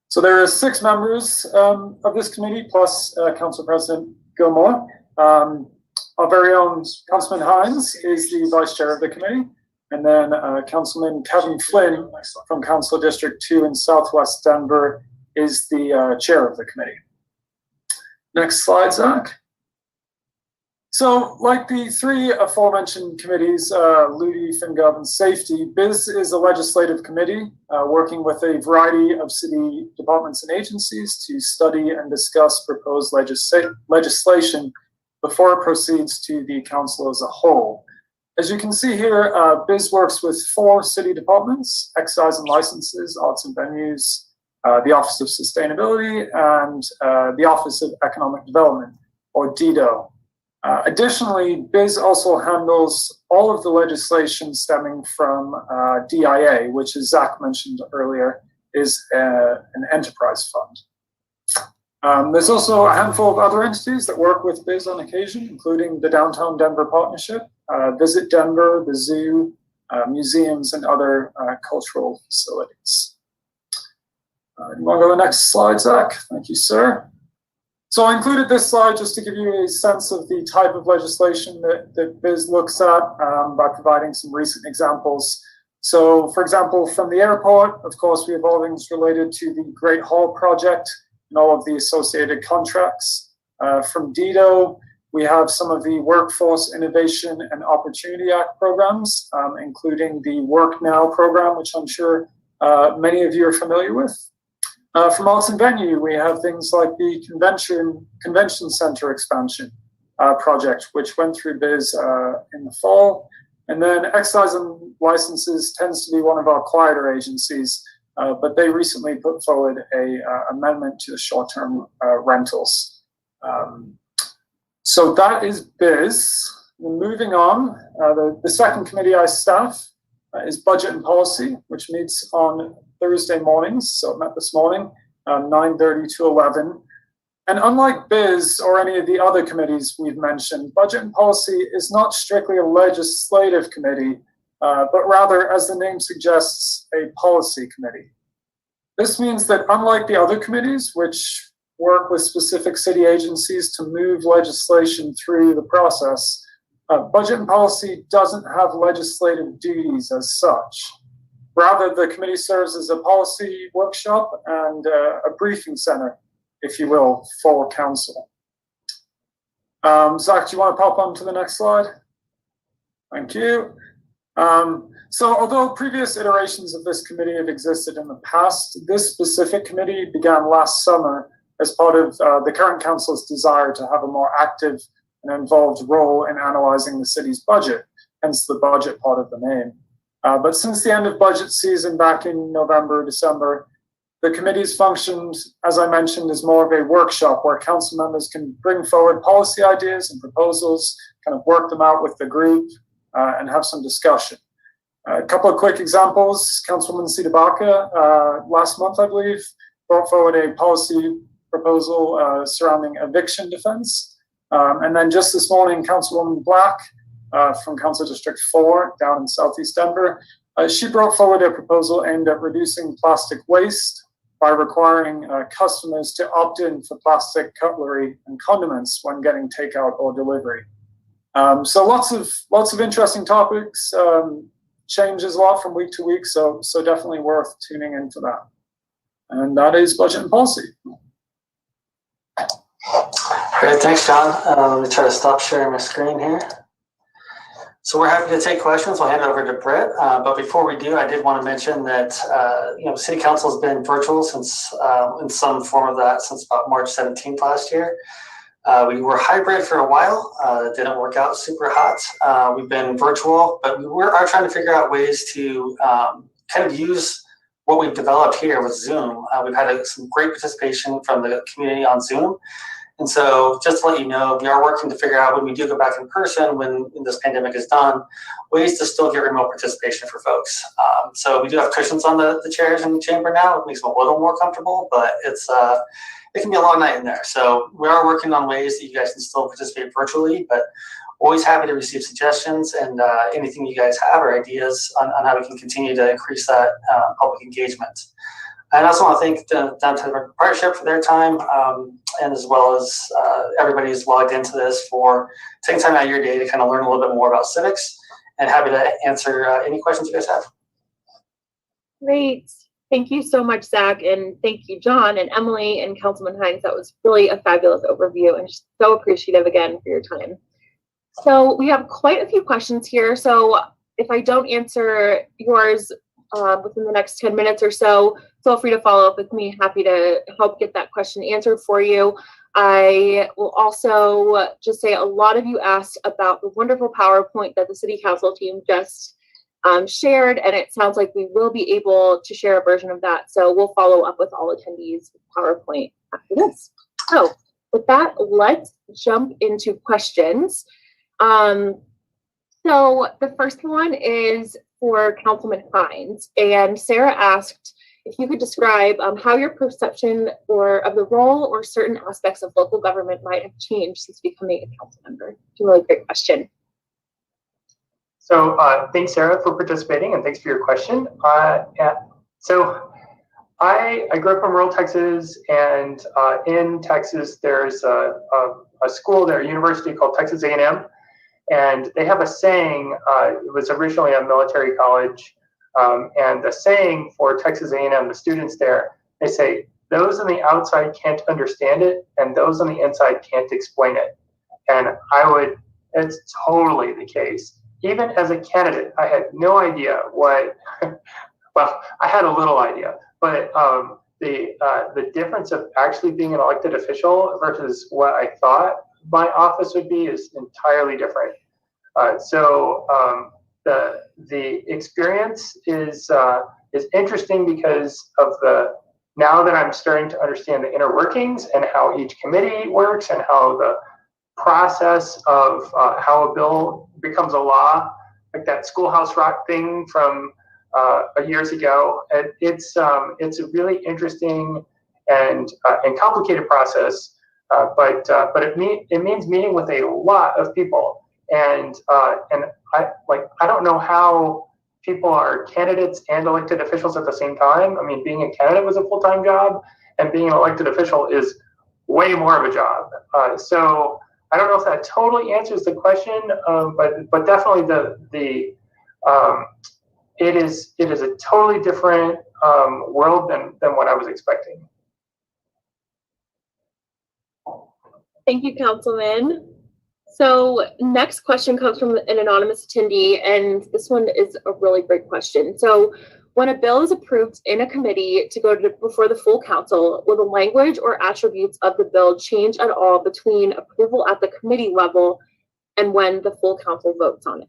So there are 6 members of this committee, plus Council President Gilmore. Our very own Councilman Hines is the vice chair of the committee. And then Councilman Kevin Flynn from Council District 2 in Southwest Denver is the chair of the committee. Next slide, Zach. So like the 3 aforementioned committees, Ludi, FinGov, and Safety, BIZ is a legislative committee working with a variety of city departments and agencies to study and discuss proposed legislation before it proceeds to the council as a whole. As you can see here, BIZ works with 4 city departments: excise and licenses, arts and venues, the Office of Sustainability, and the Office of Economic Development, or DEDO. Additionally, BIZ also handles all of the legislation stemming from DIA, which, as Zach mentioned earlier, is an enterprise fund. There's also a handful of other entities that work with BIZ on occasion, including the Downtown Denver Partnership, Visit Denver, the zoo, museums, and other cultural facilities. You want to go to the next slide, Zach? Thank you, sir. So I included this slide just to give you a sense of the type of legislation that BIZ looks at by providing some recent examples. So, for example, from the airport, of course, we have all things related to the Great Hall project and all of the associated contracts. From DEDO, we have some of the Workforce Innovation and Opportunity Act programs, including the Work Now program, which I'm sure many of you are familiar with. From Arts and Venue, we have things like the Convention Center expansion project, which went through BIZ in the fall. And then Excise and Licenses tends to be one of our quieter agencies, but they recently put forward a amendment to the short-term rentals. So that is BIZ. Moving on, the second committee I staff is Budget and Policy, which meets on Thursday mornings. So it met this morning, 9:30 to 11. And unlike BIZ or any of the other committees we've mentioned, Budget and Policy is not strictly a legislative committee, but rather, as the name suggests, a policy committee. This means that unlike the other committees, which work with specific city agencies to move legislation through the process, Budget and Policy doesn't have legislative duties as such. Rather, the committee serves as a policy workshop and a briefing center, if you will, for council. Zach, do you want to pop on to the next slide? Thank you. So although previous iterations of this committee have existed in the past, this specific committee began last summer as part of the current council's desire to have a more active and involved role in analyzing the city's budget, hence the budget part of the name. But since the end of budget season back in November, December, the committee's functioned, as I mentioned, as more of a workshop where council members can bring forward policy ideas and proposals, kind of work them out with the group, and have some discussion. A couple of quick examples. Councilwoman Sita Baca, last month, I believe, brought forward a policy proposal surrounding eviction defense. And then just this morning, Councilwoman Black from Council District 4 down in Southeast Denver, she brought forward a proposal aimed at reducing plastic waste by requiring customers to opt in for plastic cutlery and condiments when getting takeout or delivery. So lots of interesting topics, changes a lot from week to week, so definitely worth tuning in for that. And that is Budget and Policy. Great, thanks, John. Let me try to stop sharing my screen here. So we're happy to take questions. We'll hand it over to Britt. But before we do, I did want to mention that City Council has been virtual since in some form of that since about March 17th last year. We were hybrid for a while. It didn't work out super hot. We've been virtual, but we are trying to figure out ways to kind of use what we've developed here with Zoom. We've had some great participation from the community on Zoom. And so just to let you know, we are working to figure out when we do go back in person, when this pandemic is done, ways to still get remote participation for folks. So we do have cushions on the chairs in the chamber now. It makes them a little more comfortable, but it can be a long night in there. So we are working on ways that you guys can still participate virtually, but always happy to receive suggestions and anything you guys have or ideas on how we can continue to increase that public engagement. And I also want to thank the Downtown Partnership for their time, and as well as everybody who's logged into this for taking time out of your day to kind of learn a little bit more about civics, and happy to answer any questions you guys have. Great. Thank you so much, Zach, and thank you, John and Emily and Councilman Hines. That was really a fabulous overview, and just so appreciative again for your time. So we have quite a few questions here. So if I don't answer yours within the next 10 minutes or so, feel free to follow up with me. Happy to help get that question answered for you. I will also just say a lot of you asked about the wonderful PowerPoint that the City Council team just shared, and it sounds like we will be able to share a version of that. So we'll follow up with all attendees with PowerPoint after this. So with that, let's jump into questions. So the first one is for Councilman Hines, and Sarah asked if you could describe how your perception of the role or certain aspects of local government might have changed since becoming a council member. It's a really great question. So thanks, Sarah, for participating, and thanks for your question. So I grew up in rural Texas, and in Texas, there's a school there, a university called Texas A&M, and they have a saying. It was originally a military college, and the saying for Texas A&M, the students there, they say, those on the outside can't understand it, and those on the inside can't explain it. And it's totally the case. Even as a candidate, I had no idea what, well, I had a little idea, but the difference of actually being an elected official versus what I thought my office would be is entirely different. So the experience is interesting because of now that I'm starting to understand the inner workings and how each committee works and how the process of how a bill becomes a law like that Schoolhouse Rock thing from years ago. And it's a really interesting and complicated process, but it means meeting with a lot of people, and I don't know how people are candidates and elected officials at the same time. I mean, being a candidate was a full-time job, and being an elected official is way more of a job. So I don't know if that totally answers the question, but definitely it is a totally different world than what I was expecting. Thank you, Councilman. So next question comes from an anonymous attendee, and this one is a really great question. So when a bill is approved in a committee to go before the full council, will the language or attributes of the bill change at all between approval at the committee level and when the full council votes on it?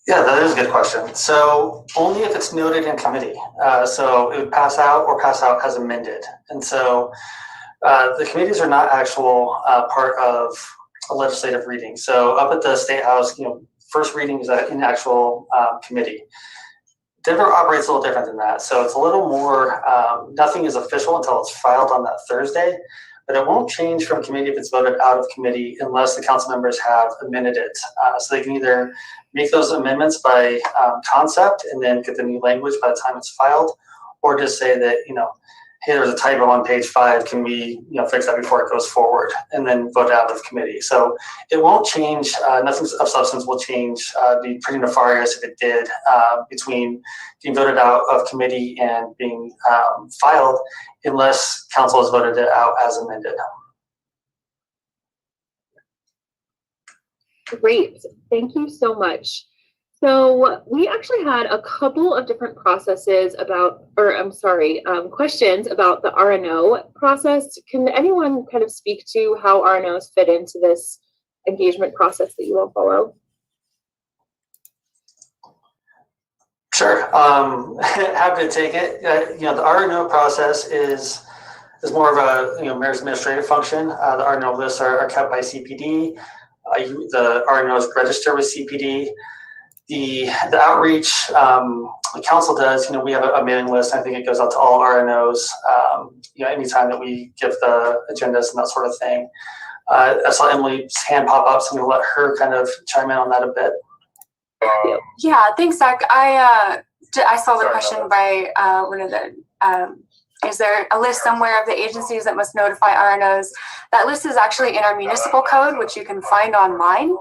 Yeah, that is a good question. So only if it's noted in committee. So it would pass out or pass out as amended. And so the committees are not actual part of a legislative reading. So up at the State House, first reading is in actual committee. Denver operates a little different than that. So it's a little more, nothing is official until it's filed on that Thursday, but it won't change from committee if it's voted out of committee unless the council members have amended it. So they can either make those amendments by concept and then get the new language by the time it's filed, or just say that, hey, there's a typo on page 5. Can we, fix that before it goes forward, and then vote out of committee. So it won't change. Nothing of substance will change. Be pretty nefarious if it did between being voted out of committee and being filed, unless council has voted it out as amended. Great, thank you so much. So we actually had a couple of different questions about the RNO process. Can anyone kind of speak to how RNOs fit into this engagement process that you all follow? Sure, happy to take it. The RNO process is more of a mayor's administrative function. The RNO lists are kept by CPD. The RNOs register with CPD. The outreach the council does, we have a mailing list. I think it goes out to all RNOs, anytime that we give the agendas and that sort of thing. I saw Emily's hand pop up, so I'm going to let her kind of chime in on that a bit. Yeah, thanks, Zach. I saw the question by one of the, is there a list somewhere of the agencies that must notify RNOs? That list is actually in our municipal code, which you can find online.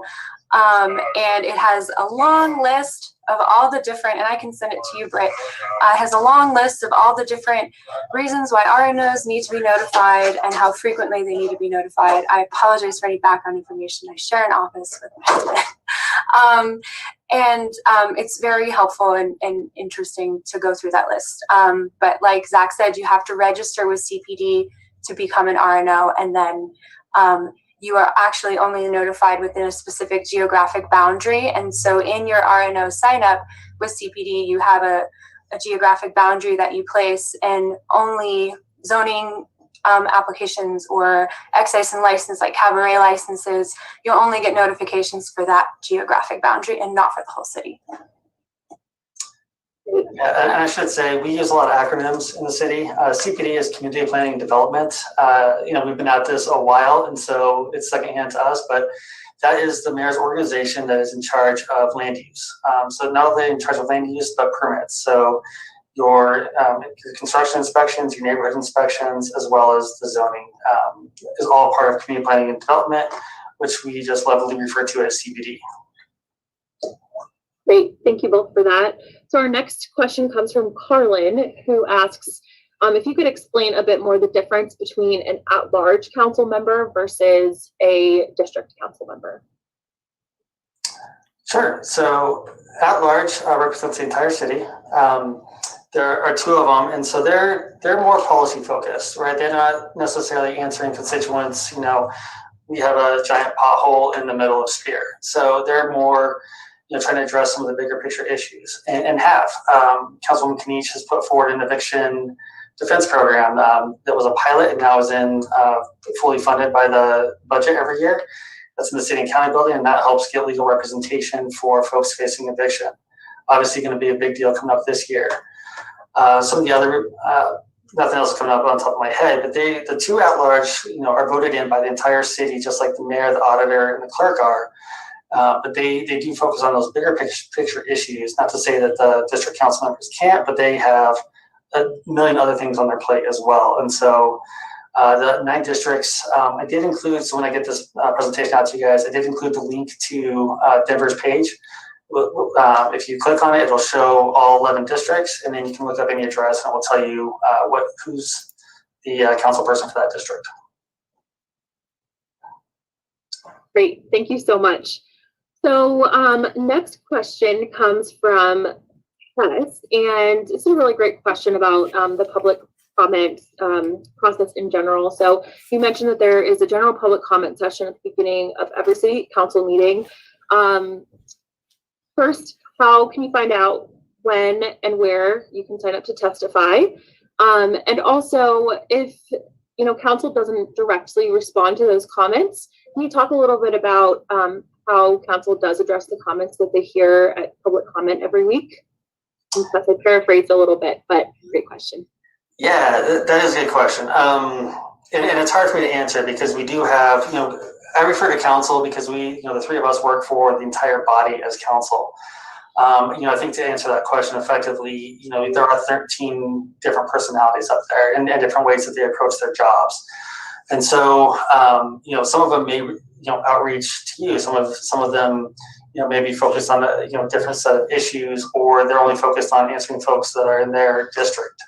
And it has a long list of all the different, and I can send it to you, Britt, has a long list of all the different reasons why RNOs need to be notified and how frequently they need to be notified. I apologize for any background information. I share an office with my husband. It's very helpful and interesting to go through that list. But like Zach said, you have to register with CPD to become an RNO, and then you are actually only notified within a specific geographic boundary. And so in your RNO sign up with CPD, you have a geographic boundary that you place, and only zoning applications or excise and license, like cabaret licenses, you'll only get notifications for that geographic boundary and not for the whole city. Yeah, and I should say we use a lot of acronyms in the city. CPD is Community Planning and Development. We've been at this a while, and so it's secondhand to us, but that is the mayor's organization that is in charge of land use. So not only in charge of land use, but permits. So your construction inspections, your neighborhood inspections, as well as the zoning is all part of Community Planning and Development, which we just lovingly refer to as CPD. Great, thank you both for that. So our next question comes from Carlin, who asks if you could explain a bit more the difference between an at-large council member versus a district council member. Sure. So at-large represents the entire city. There are 2 of them, and so they're more policy focused, right? They're not necessarily answering constituents. We have a giant pothole in the middle of Spear, so they're more trying to address some of the bigger picture issues, and have. Councilwoman Kniech has put forward an eviction defense program that was a pilot and now is fully funded by the budget every year. that's in the city and county building, and that helps get legal representation for folks facing eviction. Obviously going to be a big deal coming up this year. Some of the other, nothing else coming up on top of my head, but the two at-large, are voted in by the entire city, just like the mayor, the auditor, and the clerk are. But they do focus on those bigger picture issues. Not to say that the district council members can't, but they have a million other things on their plate as well. And so the 9 districts, I did include, so when I get this presentation out to you guys, I did include the link to Denver's page. If you click on it, it'll show all 11 districts, and then you can look up any address and it will tell you who's the council person for that district. Great, thank you so much. So next question comes from Tess, and it's a really great question about the public comment process in general. So you mentioned that there is a general public comment session at the beginning of every city council meeting. First, how can you find out when and where you can sign up to testify? And also, if council doesn't directly respond to those comments, can you talk a little bit about how council does address the comments that they hear at public comment every week? I paraphrased a little bit, but great question. Yeah, that is a good question. And it's hard for me to answer because we do have, I refer to council because we, the 3 of us work for the entire body as council. I think to answer that question effectively, there are 13 different personalities up there and different ways that they approach their jobs. And so, some of them may, outreach to you. Some of them, may be focused on a, different set of issues, or they're only focused on answering folks that are in their district.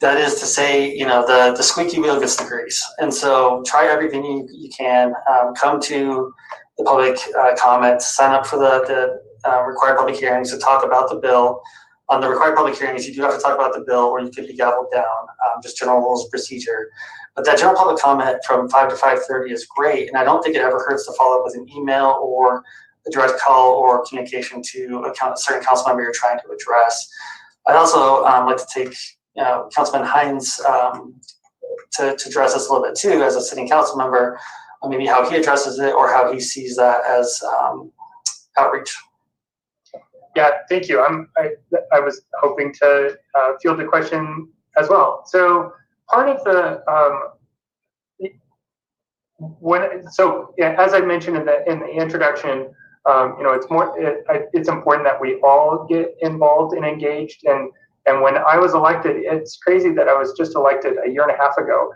That is to say, the squeaky wheel gets the grease. And so try everything you can. Come to the public comments, sign up for the required public hearings to talk about the bill. On the required public hearings, you do have to talk about the bill, or you could be gavelled down, just general rules of procedure. But that general public comment from 5 to 5:30 is great, and I don't think it ever hurts to follow up with an email or a direct call or communication to a certain council member you're trying to address. I'd also like to take Councilman Hines to address this a little bit too, as a sitting council member, maybe how he addresses it or how he sees that as outreach. Yeah, thank you. I was hoping to field the question as well. So part of the as I mentioned in the introduction, it's important that we all get involved and engaged. And when I was elected, it's crazy that I was just elected a year and a half ago.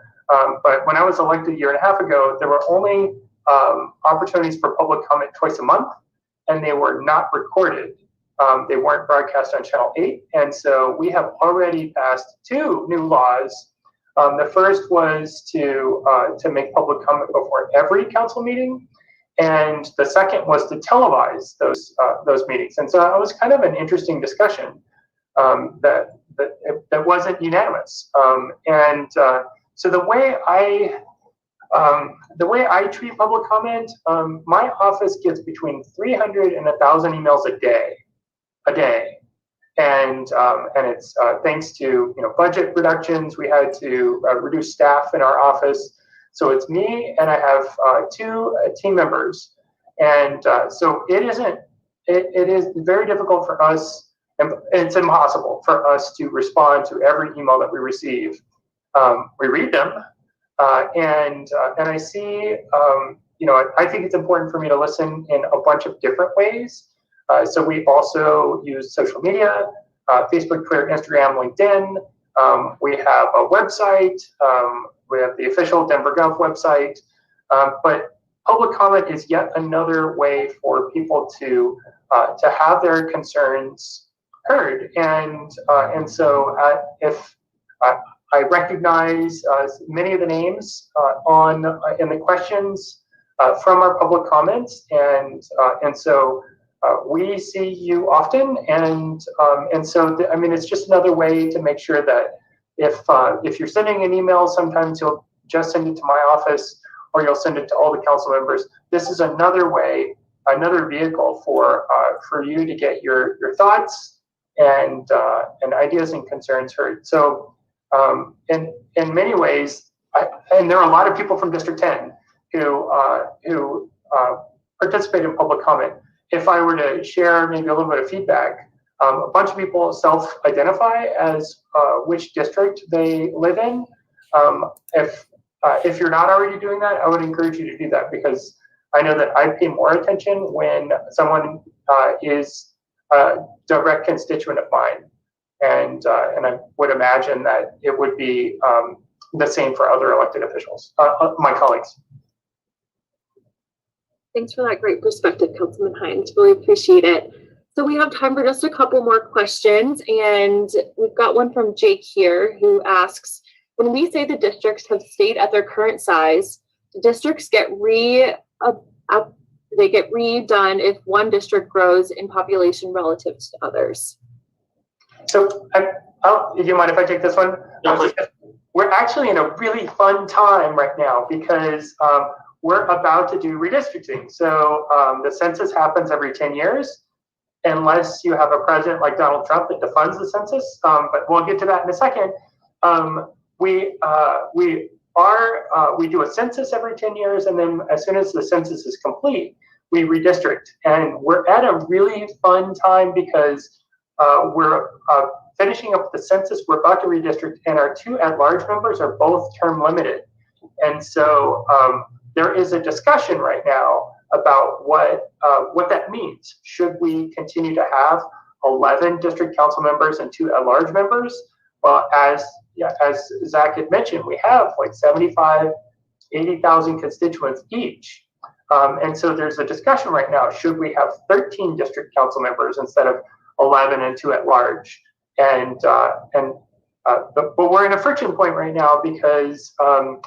But when I was elected a year and a half ago, there were only opportunities for public comment twice a month, and they were not recorded. They weren't broadcast on Channel 8. And so we have already passed 2 new laws. The first was to make public comment before every council meeting. And the second was to televise those meetings. And so it was kind of an interesting discussion that wasn't unanimous. So the way I treat public comment, my office gets between 300 and 1,000 emails a day, and it's thanks to budget reductions. We had to reduce staff in our office, so it's me and I have 2 team members, and so it is very difficult for us, and it's impossible for us to respond to every email that we receive. We read them, and I see, I think it's important for me to listen in a bunch of different ways. So we also use social media, Facebook, Twitter, Instagram, LinkedIn. We have a website. We have the official Denver Gov website. But public comment is yet another way for people to have their concerns heard. And so if I recognize many of the names in the questions from our public comments, and so we see you often, and so it's just another way to make sure that if you're sending an email, sometimes you'll just send it to my office, or you'll send it to all the council members. This is another way, another vehicle for you to get your thoughts and ideas and concerns heard. So in many ways, and there are a lot of people from District 10. who participate in public comment. If I were to share maybe a little bit of feedback, a bunch of people self-identify as which district they live in. If you're not already doing that, I would encourage you to do that, because I know that I pay more attention when someone is a direct constituent of mine, and I would imagine that it would be the same for other elected officials, my colleagues. Thanks for that great perspective, Councilman Hines. Really appreciate it. So we have time for just a couple more questions, and we've got one from Jake here who asks, when we say the districts have stayed at their current size, do districts get redone if one district grows in population relative to others? So, do you mind if I take this one? Yeah, We're actually in a really fun time right now because we're about to do redistricting. So the census happens every 10 years, unless you have a president like Donald Trump that defunds the census. But we'll get to that in a second. We do a census every 10 years, and then as soon as the census is complete, we redistrict. And we're at a really fun time because we're finishing up the census, we're about to redistrict, and our 2 at-large members are both term limited. And so there is a discussion right now about what that means. Should we continue to have 11 district council members and 2 at-large members? Well, as Zach had mentioned, we have like 75, 80,000 constituents each. And so there's a discussion right now, should we have 13 district council members instead of 11 and 2 at large? But we're in a friction point right now because the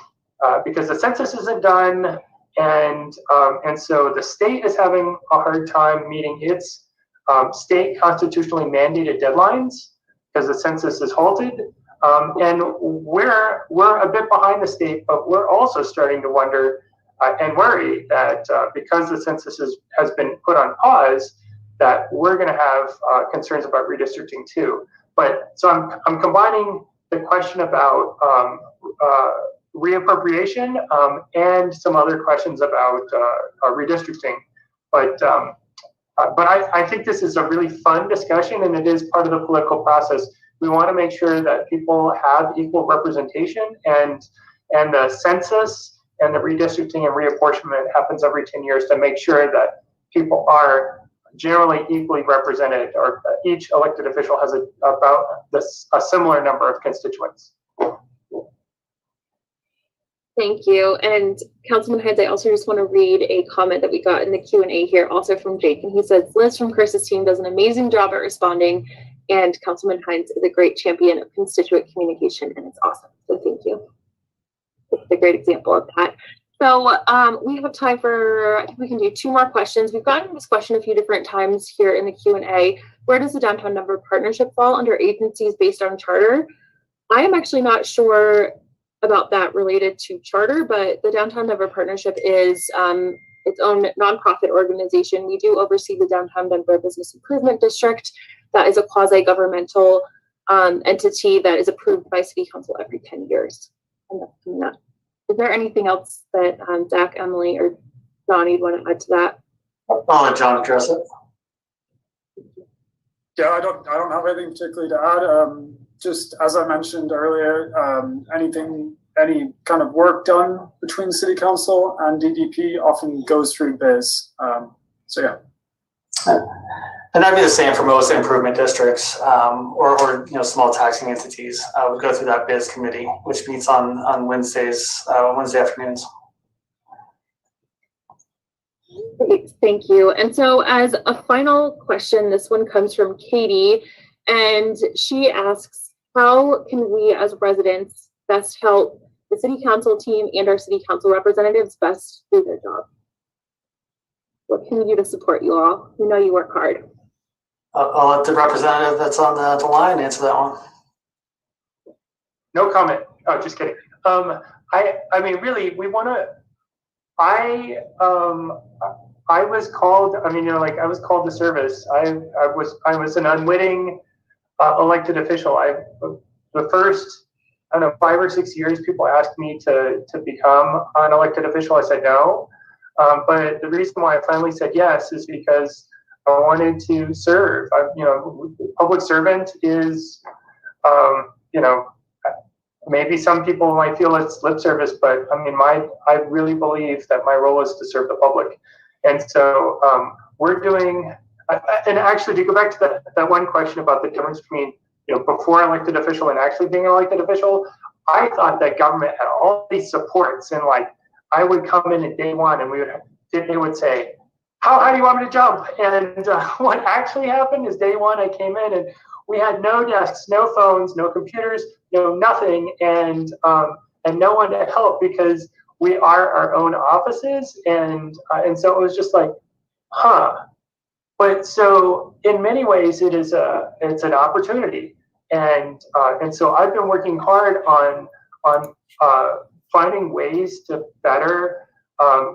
census isn't done, and so the state is having a hard time meeting its state constitutionally mandated deadlines because the census is halted. And we're a bit behind the state, but we're also starting to wonder and worry that because the census has been put on pause, that we're going to have concerns about redistricting too. But so I'm combining the question about reappropriation and some other questions about redistricting. But I think this is a really fun discussion, and it is part of the political process. We want to make sure that people have equal representation, and the census and the redistricting and reapportionment happens every 10 years to make sure that people are generally equally represented, or each elected official has a similar number of constituents. Thank you. And Councilman Hines, I also just want to read a comment that we got in the Q&A here, also from Jake. And he says, Liz from Chris's team does an amazing job at responding, and Councilman Hines is a great champion of constituent communication, and it's awesome. So thank you. It's a great example of that. So we have time for, I think we can do 2 more questions. We've gotten this question a few different times here in the Q&A. Where does the Downtown Denver Partnership fall under agencies based on charter? I am actually not sure about that related to charter, but the Downtown Denver Partnership is its own nonprofit organization. We do oversee the Downtown Denver Business Improvement District. That is a quasi-governmental entity that is approved by City Council every 10 years. And that's coming up. Is there anything else that Zach, Emily, or John, you'd want to add to that? I'll let John address it. Yeah, I don't have anything particularly to add. Just as I mentioned earlier, any kind of work done between City Council and DDP often goes through biz. So yeah. And that'd be the same for most improvement districts, or small taxing entities. Would go through that biz committee, which meets on Wednesday afternoons. Great, thank you. And so as a final question, this one comes from Katie, and she asks, how can we as residents best help the City Council team and our City Council representatives best do their job? What can we do to support you all? We know you work hard. I'll let the representative that's on the line answer that one. No comment. Oh, just kidding. I mean, really, we want to. I was called. I mean, I was called to service. I was an unwitting elected official. The first I don't know, 5 or 6 years, people asked me to become an elected official. I said no. But the reason why I finally said yes is because I wanted to serve. Public servant is, maybe some people might feel it's lip service, but I mean, I really believe that my role is to serve the public. And so we're doing, and actually to go back to that one question about the difference between, before elected official and actually being an elected official, I thought that government had all these supports, and like, I would come in at day one and they would say, how high do you want me to jump? And what actually happened is day one, I came in and we had no desks, no phones, no computers, no nothing, and no one to help because we are our own offices, and so it was just like, huh. But so in many ways, it's an opportunity, and so I've been working hard on finding ways to better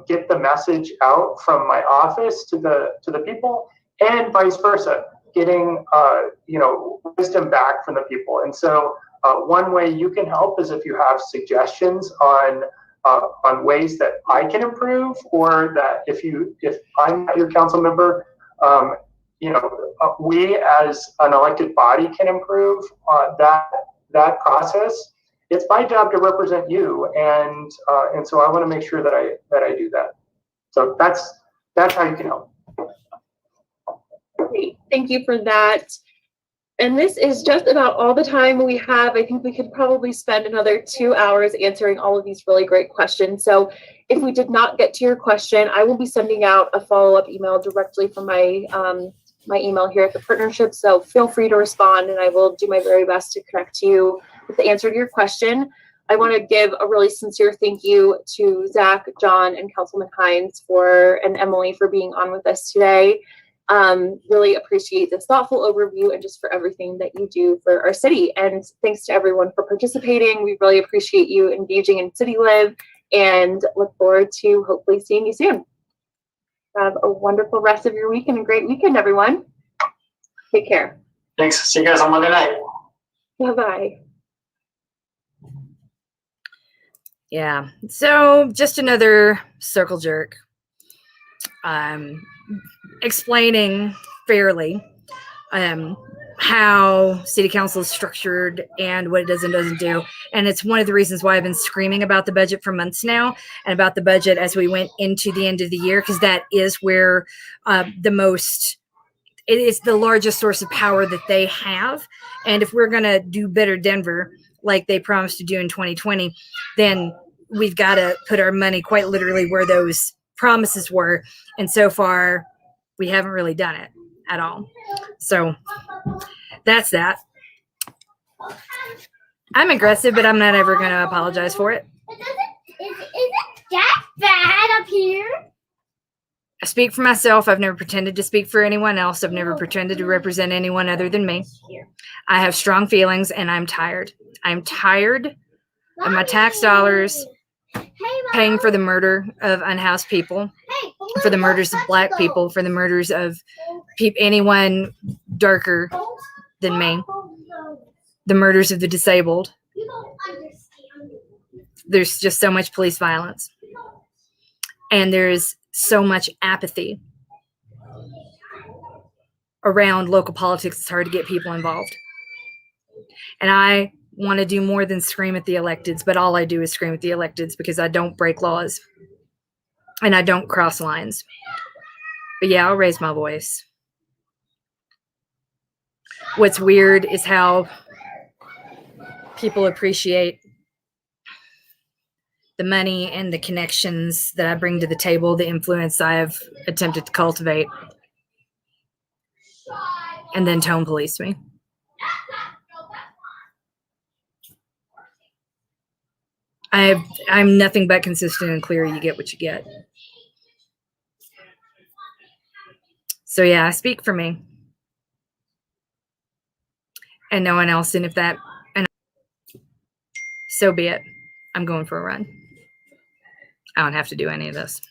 get the message out from my office to the people, and vice versa, getting wisdom back from the people. And so one way you can help is if you have suggestions on ways that I can improve, or that if I'm not your council member, we as an elected body can improve that process. It's my job to represent you, and so I want to make sure that I do that. So that's how you can help. Great, thank you for that. And this is just about all the time we have. I think we could probably spend another 2 hours answering all of these really great questions. So if we did not get to your question, I will be sending out a follow-up email directly from my my email here at the partnership. So feel free to respond, and I will do my very best to connect you with the answer to your question. I want to give a really sincere thank you to Zach, John, and Councilman Hines and Emily for being on with us today. Really appreciate this thoughtful overview and just for everything that you do for our city. And thanks to everyone for participating. We really appreciate you engaging in City Live, and look forward to hopefully seeing you soon. Have a wonderful rest of your week and a great weekend, everyone. Take care. Thanks. See you guys on Monday night. Bye-bye. Yeah. So just another circle jerk. Explaining fairly how city council is structured and what it does and doesn't do. And it's one of the reasons why I've been screaming about the budget for months now, and about the budget as we went into the end of the year, because that is where it is the largest source of power that they have. And if we're going to do better Denver, like they promised to do in 2020, then we've got to put our money quite literally where those promises were. And so far, we haven't really done it at all. So that's that. I'm aggressive, but I'm not ever going to apologize for it. Is it that bad up here? I speak for myself. I've never pretended to speak for anyone else. I've never pretended to represent anyone other than me. I have strong feelings, and I'm tired. I'm tired of my tax dollars paying for the murder of unhoused people, for the murders of Black people, for the murders of anyone darker than me, the murders of the disabled. There's just so much police violence, and there's so much apathy around local politics. It's hard to get people involved. And I want to do more than scream at the electeds, but all I do is scream at the electeds because I don't break laws and I don't cross lines. But yeah, I'll raise my voice. What's weird is how people appreciate the money and the connections that I bring to the table, the influence I have attempted to cultivate, and then tone police me. I'm nothing but consistent and clear. You get what you get. So yeah, I speak for me and no one else. And so be it. I'm going for a run. I don't have to do any of this.